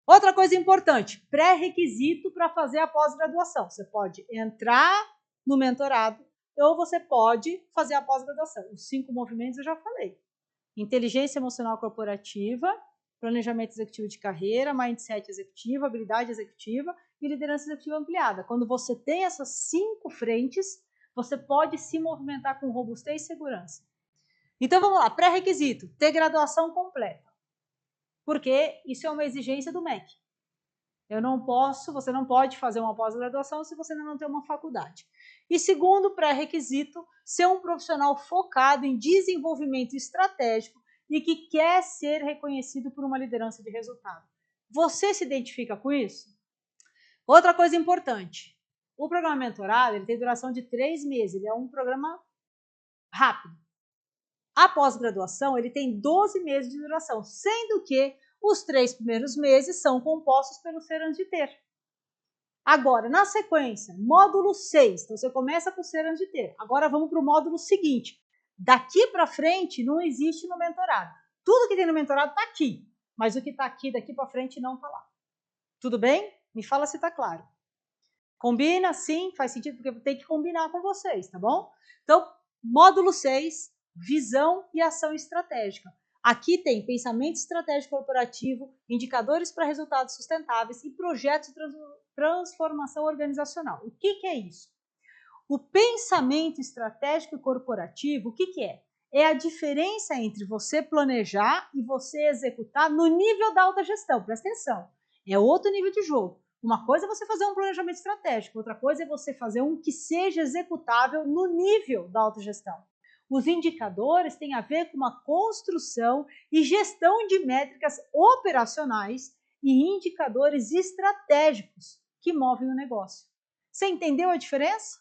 Outra coisa importante, pré-requisito para fazer a pós-graduação. Você pode entrar no mentorado ou você pode fazer a pós-graduação. Os 5 movimentos eu já falei. Inteligência emocional corporativa, planejamento executivo de carreira, mindset executivo, habilidade executiva e liderança executiva ampliada. Quando você tem essas 5 frentes, você pode se movimentar com robustez e segurança. Então vamos lá, pré-requisito, ter graduação completa. Porque isso é uma exigência do MEC. Você não pode fazer uma pós-graduação se você ainda não tem uma faculdade. E segundo pré-requisito, ser um profissional focado em desenvolvimento estratégico e que quer ser reconhecido por uma liderança de resultado. Você se identifica com isso? Outra coisa importante, o programa mentorado ele tem duração de 3 meses, ele é um programa rápido. A pós-graduação ele tem 12 meses de duração, sendo que os 3 primeiros meses são compostos pelo ser antes de ter. Agora, na sequência, módulo 6, então você começa com o ser antes de ter. Agora vamos para o módulo seguinte. Daqui para frente não existe no mentorado. Tudo que tem no mentorado está aqui, mas o que está aqui daqui para frente não está lá. Tudo bem? Me fala se está claro. Combina? Sim, faz sentido, porque eu tenho que combinar com vocês, tá bom? Então, módulo 6, visão e ação estratégica. Aqui tem pensamento estratégico corporativo, indicadores para resultados sustentáveis e projetos de transformação organizacional. O que é isso? O pensamento estratégico corporativo, o que é? É a diferença entre você planejar e você executar no nível da alta gestão. Presta atenção, é outro nível de jogo. Uma coisa é você fazer um planejamento estratégico, outra coisa é você fazer um que seja executável no nível da alta gestão. Os indicadores têm a ver com uma construção e gestão de métricas operacionais e indicadores estratégicos que movem o negócio. Você entendeu a diferença?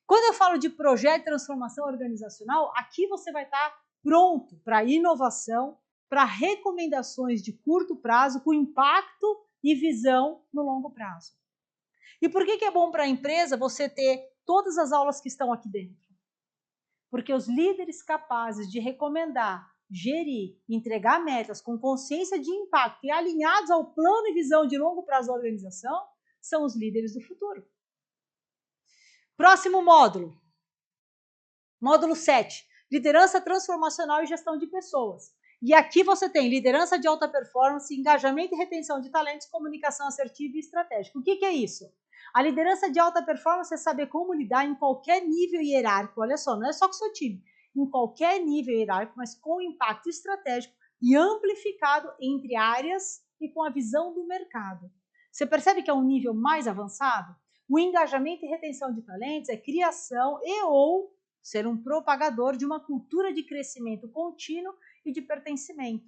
Quando eu falo de projeto de transformação organizacional, aqui você vai estar pronto para inovação, para recomendações de curto prazo com impacto e visão no longo prazo. E por que é bom para a empresa você ter todas as aulas que estão aqui dentro? Porque os líderes capazes de recomendar, gerir, entregar metas com consciência de impacto e alinhados ao plano e visão de longo prazo da organização são os líderes do futuro. Próximo módulo. Módulo 7. Liderança transformacional e gestão de pessoas. E aqui você tem liderança de alta performance, engajamento e retenção de talentos, comunicação assertiva e estratégica. O que é isso? A liderança de alta performance é saber como lidar em qualquer nível hierárquico. Olha só, não é só com o seu time. Em qualquer nível hierárquico, mas com impacto estratégico e amplificado entre áreas e com a visão do mercado. Você percebe que é um nível mais avançado? O engajamento e retenção de talentos é criação e ou ser um propagador de uma cultura de crescimento contínuo e de pertencimento.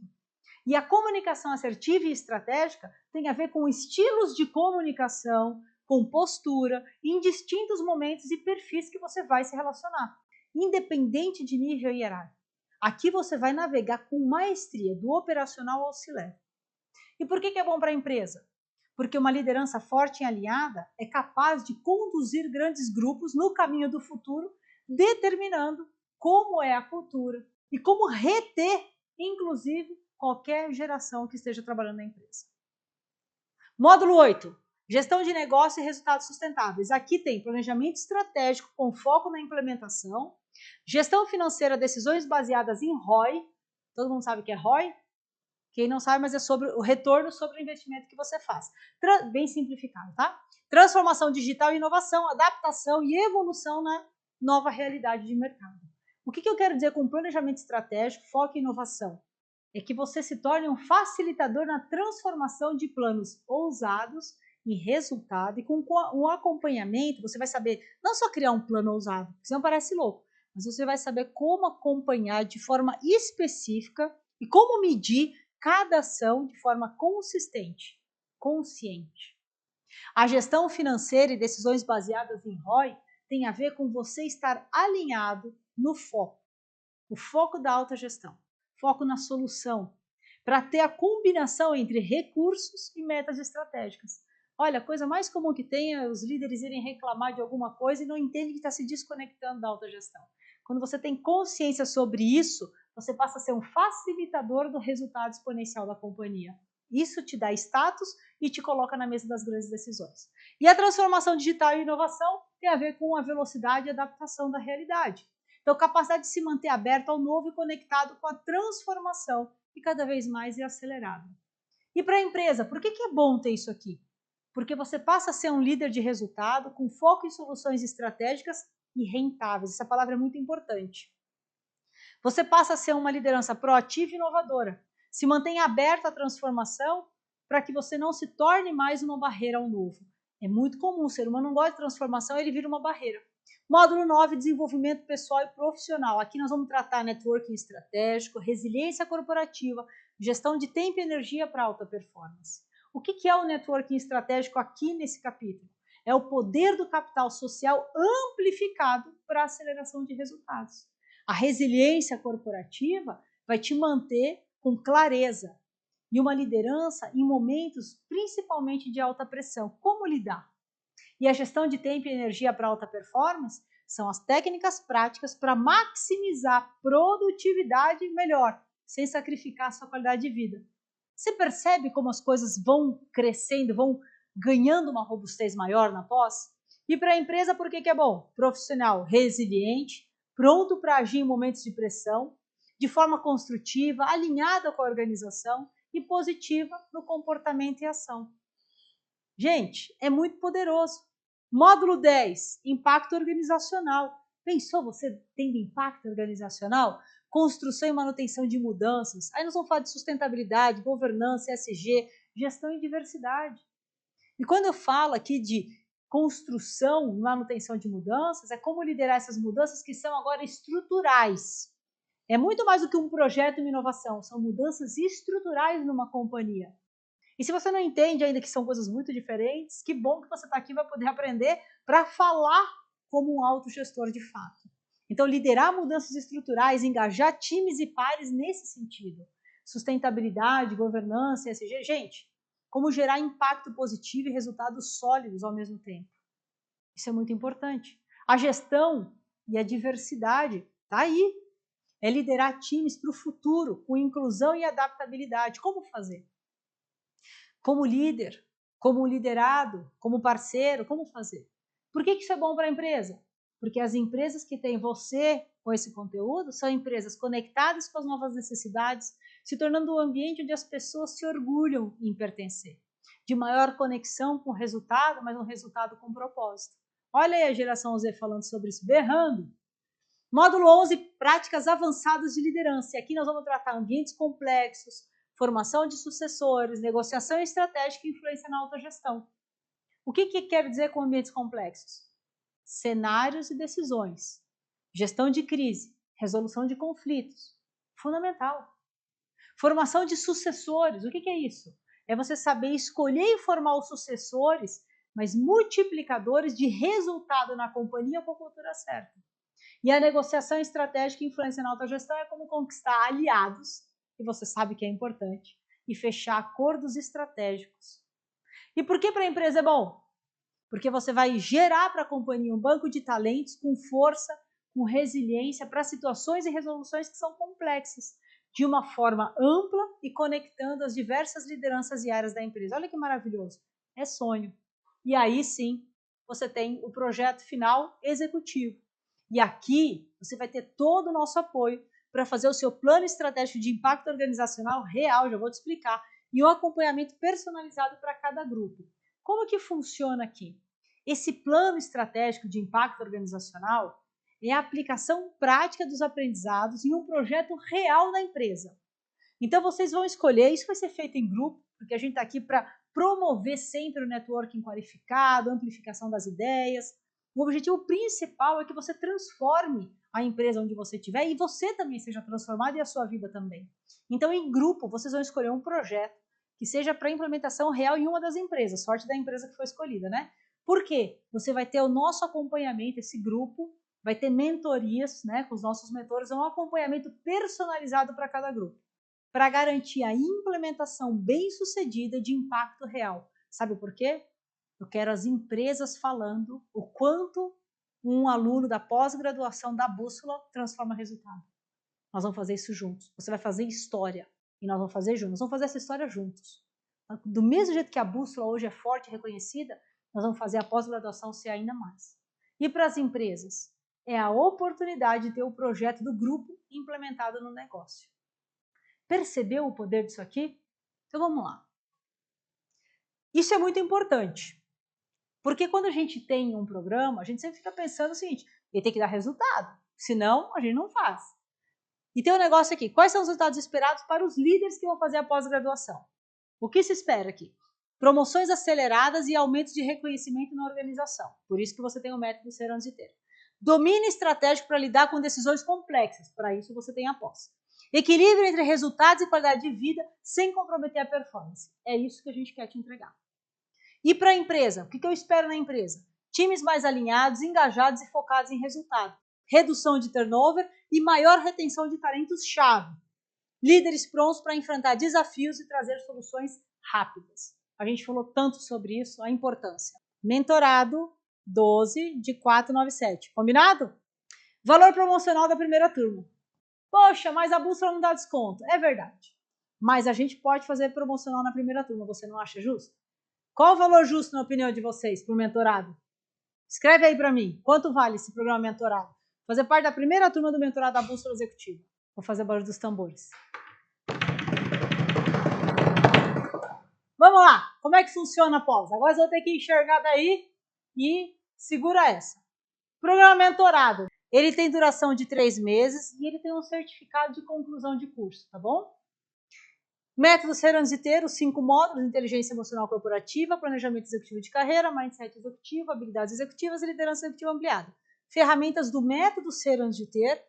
E a comunicação assertiva e estratégica tem a ver com estilos de comunicação, com postura, em distintos momentos e perfis que você vai se relacionar, independente de nível hierárquico. Aqui você vai navegar com maestria, do operacional ao C-level. E por que é bom para a empresa? Porque uma liderança forte e alinhada é capaz de conduzir grandes grupos no caminho do futuro, determinando como é a cultura e como reter, inclusive, qualquer geração que esteja trabalhando na empresa. Módulo 8. Gestão de negócio e resultados sustentáveis. Aqui tem planejamento estratégico com foco na implementação, gestão financeira, decisões baseadas em ROI. Todo mundo sabe o que é ROI? Quem não sabe, mas é sobre o retorno sobre o investimento que você faz. Bem simplificado, tá? Transformação digital e inovação, adaptação e evolução na nova realidade de mercado. O que eu quero dizer com planejamento estratégico, foco em inovação? É que você se torne um facilitador na transformação de planos ousados em resultado, e com um acompanhamento você vai saber não só criar um plano ousado, que senão parece louco, mas você vai saber como acompanhar de forma específica e como medir cada ação de forma consistente, consciente. A gestão financeira e decisões baseadas em ROI tem a ver com você estar alinhado no foco, o foco da autogestão, foco na solução, para ter a combinação entre recursos e metas estratégicas. Olha, a coisa mais comum que tem é os líderes irem reclamar de alguma coisa e não entendem que está se desconectando da autogestão. Quando você tem consciência sobre isso, você passa a ser um facilitador do resultado exponencial da companhia. Isso te dá status e te coloca na mesa das grandes decisões. E a transformação digital e inovação tem a ver com a velocidade e adaptação da realidade. Então, capacidade de se manter aberto ao novo e conectado com a transformação e cada vez mais é acelerado. E para a empresa, por que é bom ter isso aqui? Porque você passa a ser um líder de resultado com foco em soluções estratégicas e rentáveis. Essa palavra é muito importante. Você passa a ser uma liderança proativa e inovadora. Se mantém aberto à transformação para que você não se torne mais uma barreira ao novo. É muito comum, o ser humano não gosta de transformação, ele vira uma barreira. Módulo 9, desenvolvimento pessoal e profissional. Aqui nós vamos tratar networking estratégico, resiliência corporativa, gestão de tempo e energia para alta performance. O que é o networking estratégico aqui nesse capítulo? É o poder do capital social amplificado para a aceleração de resultados. A resiliência corporativa vai te manter com clareza e uma liderança em momentos principalmente de alta pressão. Como lidar? E a gestão de tempo e energia para alta performance são as técnicas práticas para maximizar produtividade melhor, sem sacrificar a sua qualidade de vida. Você percebe como as coisas vão crescendo, vão ganhando uma robustez maior na pós? E para a empresa, por que é bom? Profissional resiliente, pronto para agir em momentos de pressão, de forma construtiva, alinhada com a organização e positiva no comportamento e ação. Gente, é muito poderoso. Módulo 10, impacto organizacional. Pensou você tendo impacto organizacional? Construção e manutenção de mudanças. Aí nós vamos falar de sustentabilidade, governança, ESG, gestão e diversidade. E quando eu falo aqui de construção e manutenção de mudanças, é como liderar essas mudanças que são agora estruturais. É muito mais do que um projeto e uma inovação, são mudanças estruturais numa companhia. E se você não entende ainda que são coisas muito diferentes, que bom que você está aqui e vai poder aprender para falar como um autogestor de fato. Então, liderar mudanças estruturais, engajar times e pares nesse sentido. Sustentabilidade, governança, ESG. Gente, como gerar impacto positivo e resultados sólidos ao mesmo tempo. Isso é muito importante. A gestão e a diversidade está aí. É liderar times para o futuro, com inclusão e adaptabilidade. Como fazer? Como líder, como liderado, como parceiro, como fazer? Por que isso é bom para a empresa? Porque as empresas que têm você com esse conteúdo são empresas conectadas com as novas necessidades, se tornando um ambiente onde as pessoas se orgulham em pertencer. De maior conexão com o resultado, mas um resultado com propósito. Olha aí a geração Z falando sobre isso, berrando. Módulo 11, práticas avançadas de liderança. E aqui nós vamos tratar ambientes complexos, formação de sucessores, negociação estratégica e influência na autogestão. O que quer dizer com ambientes complexos? Cenários e decisões, gestão de crise, resolução de conflitos. Fundamental. Formação de sucessores. O que é isso? É você saber escolher e formar os sucessores, mas multiplicadores de resultado na companhia com a cultura certa. E a negociação estratégica e influência na autogestão é como conquistar aliados, que você sabe que é importante, e fechar acordos estratégicos. E por que para a empresa é bom? Porque você vai gerar para a companhia um banco de talentos com força, com resiliência para situações e resoluções que são complexas, de uma forma ampla e conectando as diversas lideranças e áreas da empresa. Olha que maravilhoso. É sonho. E aí sim, você tem o projeto final executivo. E aqui você vai ter todo o nosso apoio para fazer o seu plano estratégico de impacto organizacional real, já vou te explicar, e um acompanhamento personalizado para cada grupo. Como que funciona aqui? Esse plano estratégico de impacto organizacional, é a aplicação prática dos aprendizados em um projeto real na empresa. Então vocês vão escolher, isso vai ser feito em grupo, porque a gente está aqui para promover sempre o networking qualificado, amplificação das ideias. O objetivo principal é que você transforme a empresa onde você estiver e você também seja transformado e a sua vida também. Então, em grupo, vocês vão escolher um projeto que seja para implementação real em uma das empresas, sorte da empresa que foi escolhida, né? Por quê? Você vai ter o nosso acompanhamento, esse grupo, vai ter mentorias, né, com os nossos mentores, um acompanhamento personalizado para cada grupo, para garantir a implementação bem-sucedida de impacto real. Sabe por quê? Eu quero as empresas falando o quanto um aluno da pós-graduação da Bússola transforma resultado. Nós vamos fazer isso juntos. Você vai fazer história e nós vamos fazer juntos. Nós vamos fazer essa história juntos. Do mesmo jeito que a Bússola hoje é forte e reconhecida, nós vamos fazer a pós-graduação ser ainda mais. E para as empresas, é a oportunidade de ter o projeto do grupo implementado no negócio. Percebeu o poder disso aqui? Então vamos lá. Isso é muito importante. Porque quando a gente tem um programa, a gente sempre fica pensando o seguinte, ele tem que dar resultado, senão a gente não faz. E tem um negócio aqui, quais são os resultados esperados para os líderes que vão fazer a pós-graduação? O que se espera aqui? Promoções aceleradas e aumentos de reconhecimento na organização. Por isso que você tem o método Ser Antes de Ter. Domínio estratégico para lidar com decisões complexas. Para isso você tem a pós. Equilíbrio entre resultados e qualidade de vida sem comprometer a performance. É isso que a gente quer te entregar. E para a empresa, o que eu espero na empresa? Times mais alinhados, engajados e focados em resultado. Redução de turnover e maior retenção de talentos-chave. Líderes prontos para enfrentar desafios e trazer soluções rápidas. A gente falou tanto sobre isso, a importância. Mentorado 12 de 497. Combinado? Valor promocional da primeira turma. Poxa, mas a Bússola não dá desconto. É verdade. Mas a gente pode fazer promocional na primeira turma. Você não acha justo? Qual o valor justo, na opinião de vocês, para o mentorado? Escreve aí para mim. Quanto vale esse programa mentorado? Fazer parte da primeira turma do mentorado da Bússola Executiva. Vou fazer barulho dos tambores. Vamos lá. Como é que funciona a pós? Agora você vai ter que enxergar daí e segura essa. Programa mentorado. Ele tem duração de 3 meses e ele tem um certificado de conclusão de curso, tá bom? Método Ser Antes de Ter, os 5 módulos: inteligência emocional corporativa, planejamento executivo de carreira, mindset executivo, habilidades executivas e liderança executiva ampliada. Ferramentas do método Ser Antes de Ter,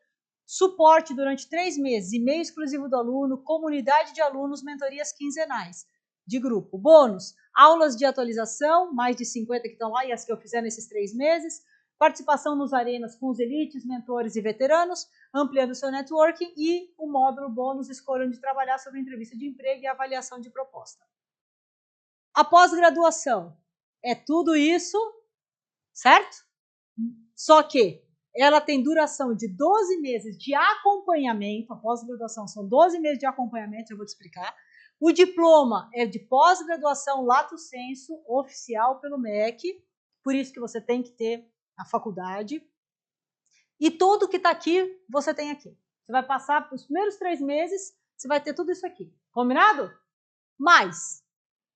suporte durante 3 meses, e-mail exclusivo do aluno, comunidade de alunos, mentorias quinzenais de grupo. Bônus, aulas de atualização, mais de 50 que estão lá e as que eu fizer nesses 3 meses. Participação nos arenas com os elites, mentores e veteranos, ampliando seu networking, e o módulo bônus Escolha onde trabalhar, sobre entrevista de emprego e avaliação de proposta. A pós-graduação é tudo isso, certo? Só que ela tem duração de 12 meses de acompanhamento. A pós-graduação são 12 meses de acompanhamento, eu vou te explicar. O diploma é de pós-graduação lato sensu, oficial pelo MEC, por isso que você tem que ter a faculdade. E tudo que está aqui, você tem aqui. Você vai passar os primeiros 3 meses, você vai ter tudo isso aqui. Combinado? Mais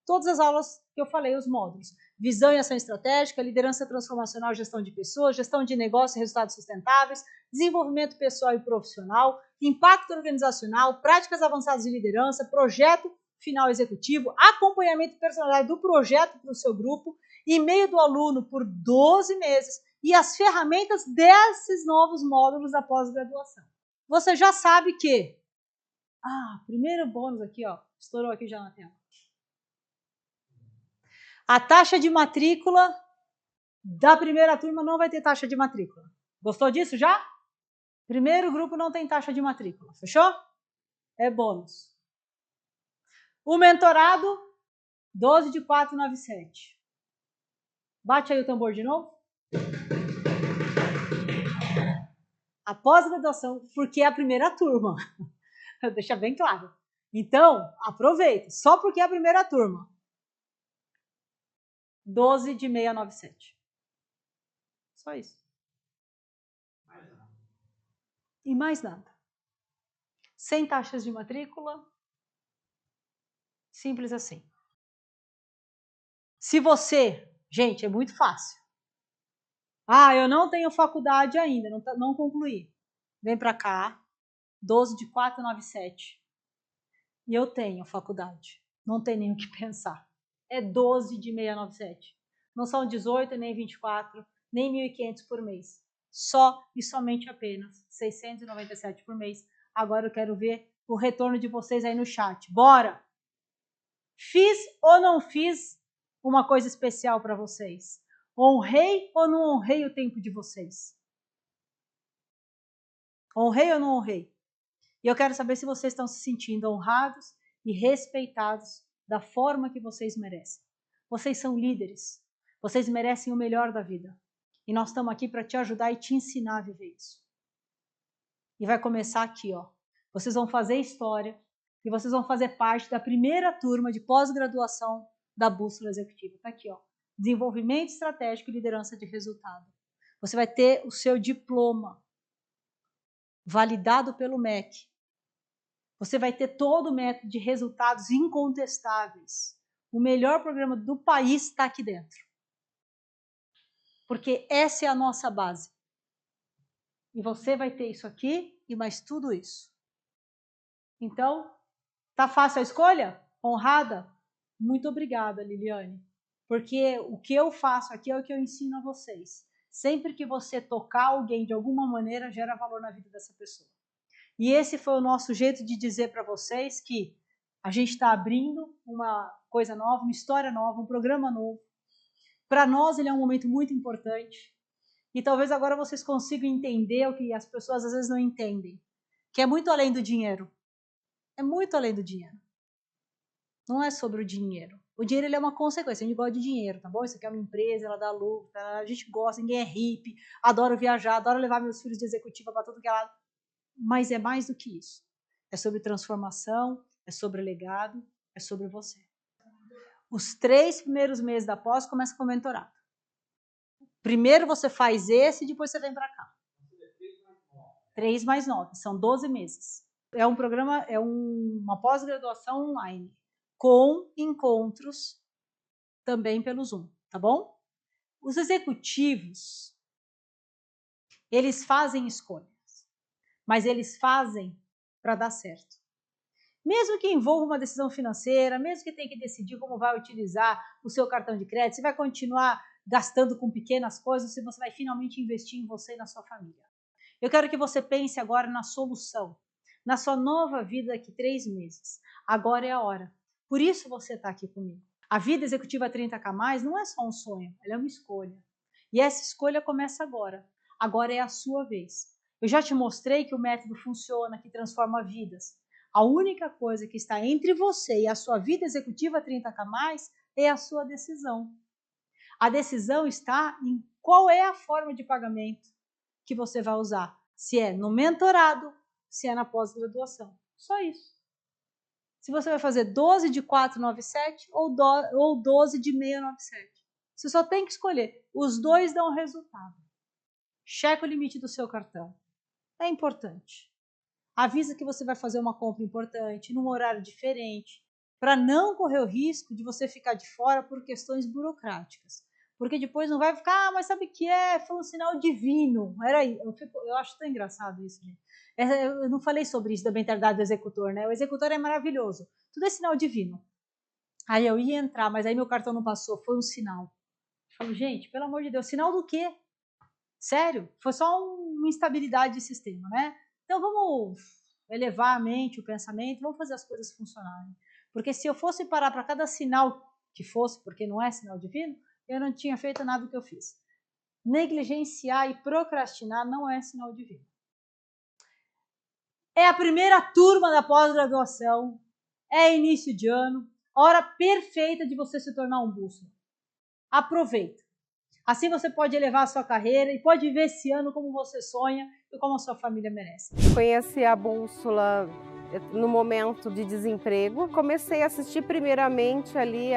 todas as aulas que eu falei, os módulos. Visão e ação estratégica, liderança transformacional, gestão de pessoas, gestão de negócio e resultados sustentáveis, desenvolvimento pessoal e profissional, impacto organizacional, práticas avançadas de liderança, projeto final executivo, acompanhamento personalizado do projeto para o seu grupo, e-mail do aluno por 12 meses e as ferramentas desses novos módulos da pós-graduação. Você já sabe que... primeiro bônus aqui, ó, estourou aqui já na tela. A taxa de matrícula da primeira turma não vai ter taxa de matrícula. Gostou disso já? Primeiro grupo não tem taxa de matrícula, fechou? É bônus. O mentorado, 12 de 497. Bate aí o tambor de novo. A pós-graduação, porque é a primeira turma. Deixa bem claro. Então, aproveita. Só porque é a primeira turma. 12 de 697. Só isso. E mais nada. Sem taxas de matrícula. Simples assim. Se você... Gente, é muito fácil. Ah, eu não tenho faculdade ainda, não concluí. Vem para cá, 12 de 497. E eu tenho faculdade, não tem nem o que pensar. É 12 de 697. Não são 18, nem 24, nem 1.500 por mês. Só e somente apenas 697 por mês. Agora eu quero ver o retorno de vocês aí no chat. Bora! Fiz ou não fiz uma coisa especial para vocês? Honrei ou não honrei o tempo de vocês? Honrei ou não honrei? E eu quero saber se vocês estão se sentindo honrados e respeitados da forma que vocês merecem. Vocês são líderes. Vocês merecem o melhor da vida. E nós estamos aqui para te ajudar e te ensinar a viver isso. E vai começar aqui, ó. Vocês vão fazer história e vocês vão fazer parte da primeira turma de pós-graduação da Bússola Executiva. Está aqui, ó. Desenvolvimento estratégico e liderança de resultado. Você vai ter o seu diploma validado pelo MEC. Você vai ter todo o método de resultados incontestáveis. O melhor programa do país está aqui dentro. Porque essa é a nossa base. E você vai ter isso aqui e mais tudo isso. Então, tá fácil a escolha? Honrada? Muito obrigada, Liliane. Porque o que eu faço aqui é o que eu ensino a vocês. Sempre que você tocar alguém de alguma maneira, gera valor na vida dessa pessoa. E esse foi o nosso jeito de dizer para vocês que a gente está abrindo uma coisa nova, uma história nova, um programa novo. Para nós ele é um momento muito importante. E talvez agora vocês consigam entender o que as pessoas às vezes não entendem. Que é muito além do dinheiro. É muito além do dinheiro. Não é sobre o dinheiro. O dinheiro ele é uma consequência. A gente gosta de dinheiro, tá bom? Isso aqui é uma empresa, ela dá lucro, tá? A gente gosta, ninguém é hippie, adoro viajar, adoro levar meus filhos de executiva para tudo que é lado. Mas é mais do que isso. É sobre transformação, é sobre legado, é sobre você. Os 3 primeiros meses da pós começa com o mentorado. Primeiro você faz esse e depois você vem para cá. 3 mais 9, são 12 meses. É um programa, é uma pós-graduação online, com encontros também pelo Zoom, tá bom? Os executivos, eles fazem escolhas, mas eles fazem para dar certo. Mesmo que envolva uma decisão financeira, mesmo que tenha que decidir como vai utilizar o seu cartão de crédito, se vai continuar gastando com pequenas coisas, se você vai finalmente investir em você e na sua família. Eu quero que você pense agora na solução, na sua nova vida daqui 3 meses. Agora é a hora. Por isso você está aqui comigo. A vida executiva 30K+, não é só um sonho, ela é uma escolha. E essa escolha começa agora. Agora é a sua vez. Eu já te mostrei que o método funciona, que transforma vidas. A única coisa que está entre você e a sua vida executiva 30K+, é a sua decisão. A decisão está em qual é a forma de pagamento que você vai usar. Se é no mentorado, se é na pós-graduação. Só isso. Se você vai fazer 12 de 497 ou 12 de 697. Você só tem que escolher. Os dois dão resultado. Checa o limite do seu cartão. É importante. Avisa que você vai fazer uma compra importante, num horário diferente, para não correr o risco de você ficar de fora por questões burocráticas. Porque depois não vai ficar, mas sabe o que é? Foi um sinal divino. Eu acho tão engraçado isso, gente. Eu não falei sobre isso da mentalidade do executor, né? O executor é maravilhoso. Tudo é sinal divino. Aí eu ia entrar, mas aí meu cartão não passou, foi um sinal. Eu falo, gente, pelo amor de Deus, sinal do quê? Sério? Foi só uma instabilidade de sistema, né? Então vamos elevar a mente, o pensamento, vamos fazer as coisas funcionarem. Porque se eu fosse parar para cada sinal que fosse, porque não é sinal divino, eu não tinha feito nada do que eu fiz. Negligenciar e procrastinar não é sinal divino. É a primeira turma da pós-graduação, é início de ano, hora perfeita de você se tornar um bússola. Aproveita. Assim você pode elevar a sua carreira e pode viver esse ano como você sonha e como a sua família merece. Conheci a Bússola no momento de desemprego. Comecei a assistir primeiramente ali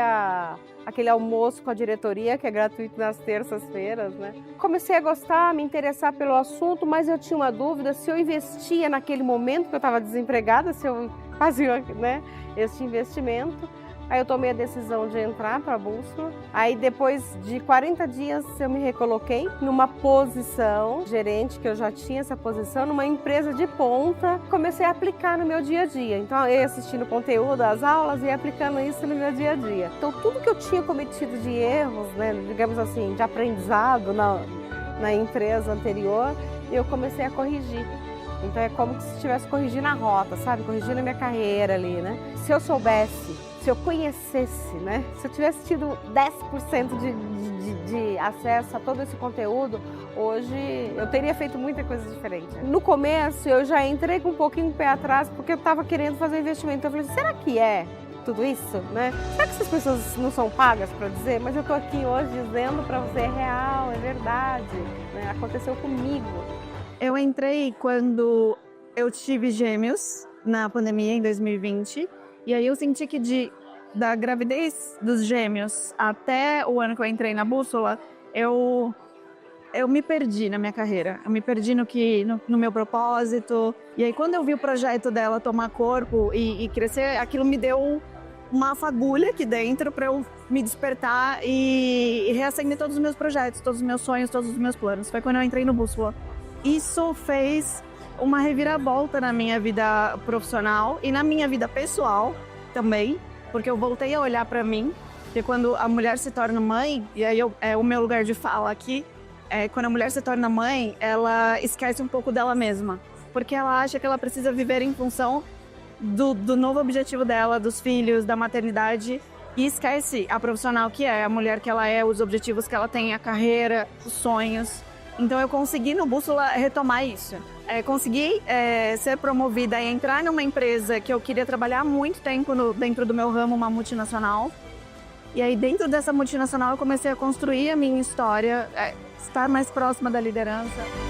aquele almoço com a diretoria, que é gratuito nas terças-feiras, né? Comecei a gostar, me interessar pelo assunto, mas eu tinha uma dúvida se eu investia naquele momento que eu estava desempregada, se eu fazia, né, esse investimento. Aí eu tomei a decisão de entrar para a Bússola. Aí depois de 40 dias eu me recoloquei numa posição gerente, que eu já tinha essa posição, numa empresa de ponta. Comecei a aplicar no meu dia a dia. Então eu ia assistindo conteúdo, as aulas e aplicando isso no meu dia a dia. Então tudo que eu tinha cometido de erros, né, digamos assim, de aprendizado na empresa anterior, eu comecei a corrigir. Então é como se estivesse corrigindo a rota, sabe? Corrigindo a minha carreira ali, né? Se eu soubesse, se eu conhecesse, né? Se eu tivesse tido 10% de acesso a todo esse conteúdo, hoje eu teria feito muita coisa diferente. No começo eu já entrei com um pouquinho o pé atrás porque eu estava querendo fazer investimento. Eu falei, será que é tudo isso, né? Será que essas pessoas não são pagas para dizer? Mas eu estou aqui hoje dizendo para você, é real, é verdade, né? Aconteceu comigo. Eu entrei quando eu tive gêmeos na pandemia em 2020 e aí eu senti que da gravidez dos gêmeos até o ano que eu entrei na Bússola, eu me perdi na minha carreira, eu me perdi no meu propósito. E aí quando eu vi o projeto dela tomar corpo e crescer, aquilo me deu uma fagulha aqui dentro para eu me despertar e reacender todos os meus projetos, todos os meus sonhos, todos os meus planos. Foi quando eu entrei no Bússola. Isso fez uma reviravolta na minha vida profissional e na minha vida pessoal também, porque eu voltei a olhar para mim, porque quando a mulher se torna mãe, e aí é o meu lugar de fala aqui, quando a mulher se torna mãe, ela esquece um pouco dela mesma, porque ela acha que ela precisa viver em função do novo objetivo dela, dos filhos, da maternidade, e esquece a profissional que é, a mulher que ela é, os objetivos que ela tem, a carreira, os sonhos. Então eu consegui no Bússola retomar isso. Consegui ser promovida e entrar numa empresa que eu queria trabalhar há muito tempo dentro do meu ramo, uma multinacional. E aí dentro dessa multinacional eu comecei a construir a minha história, estar mais próxima da liderança.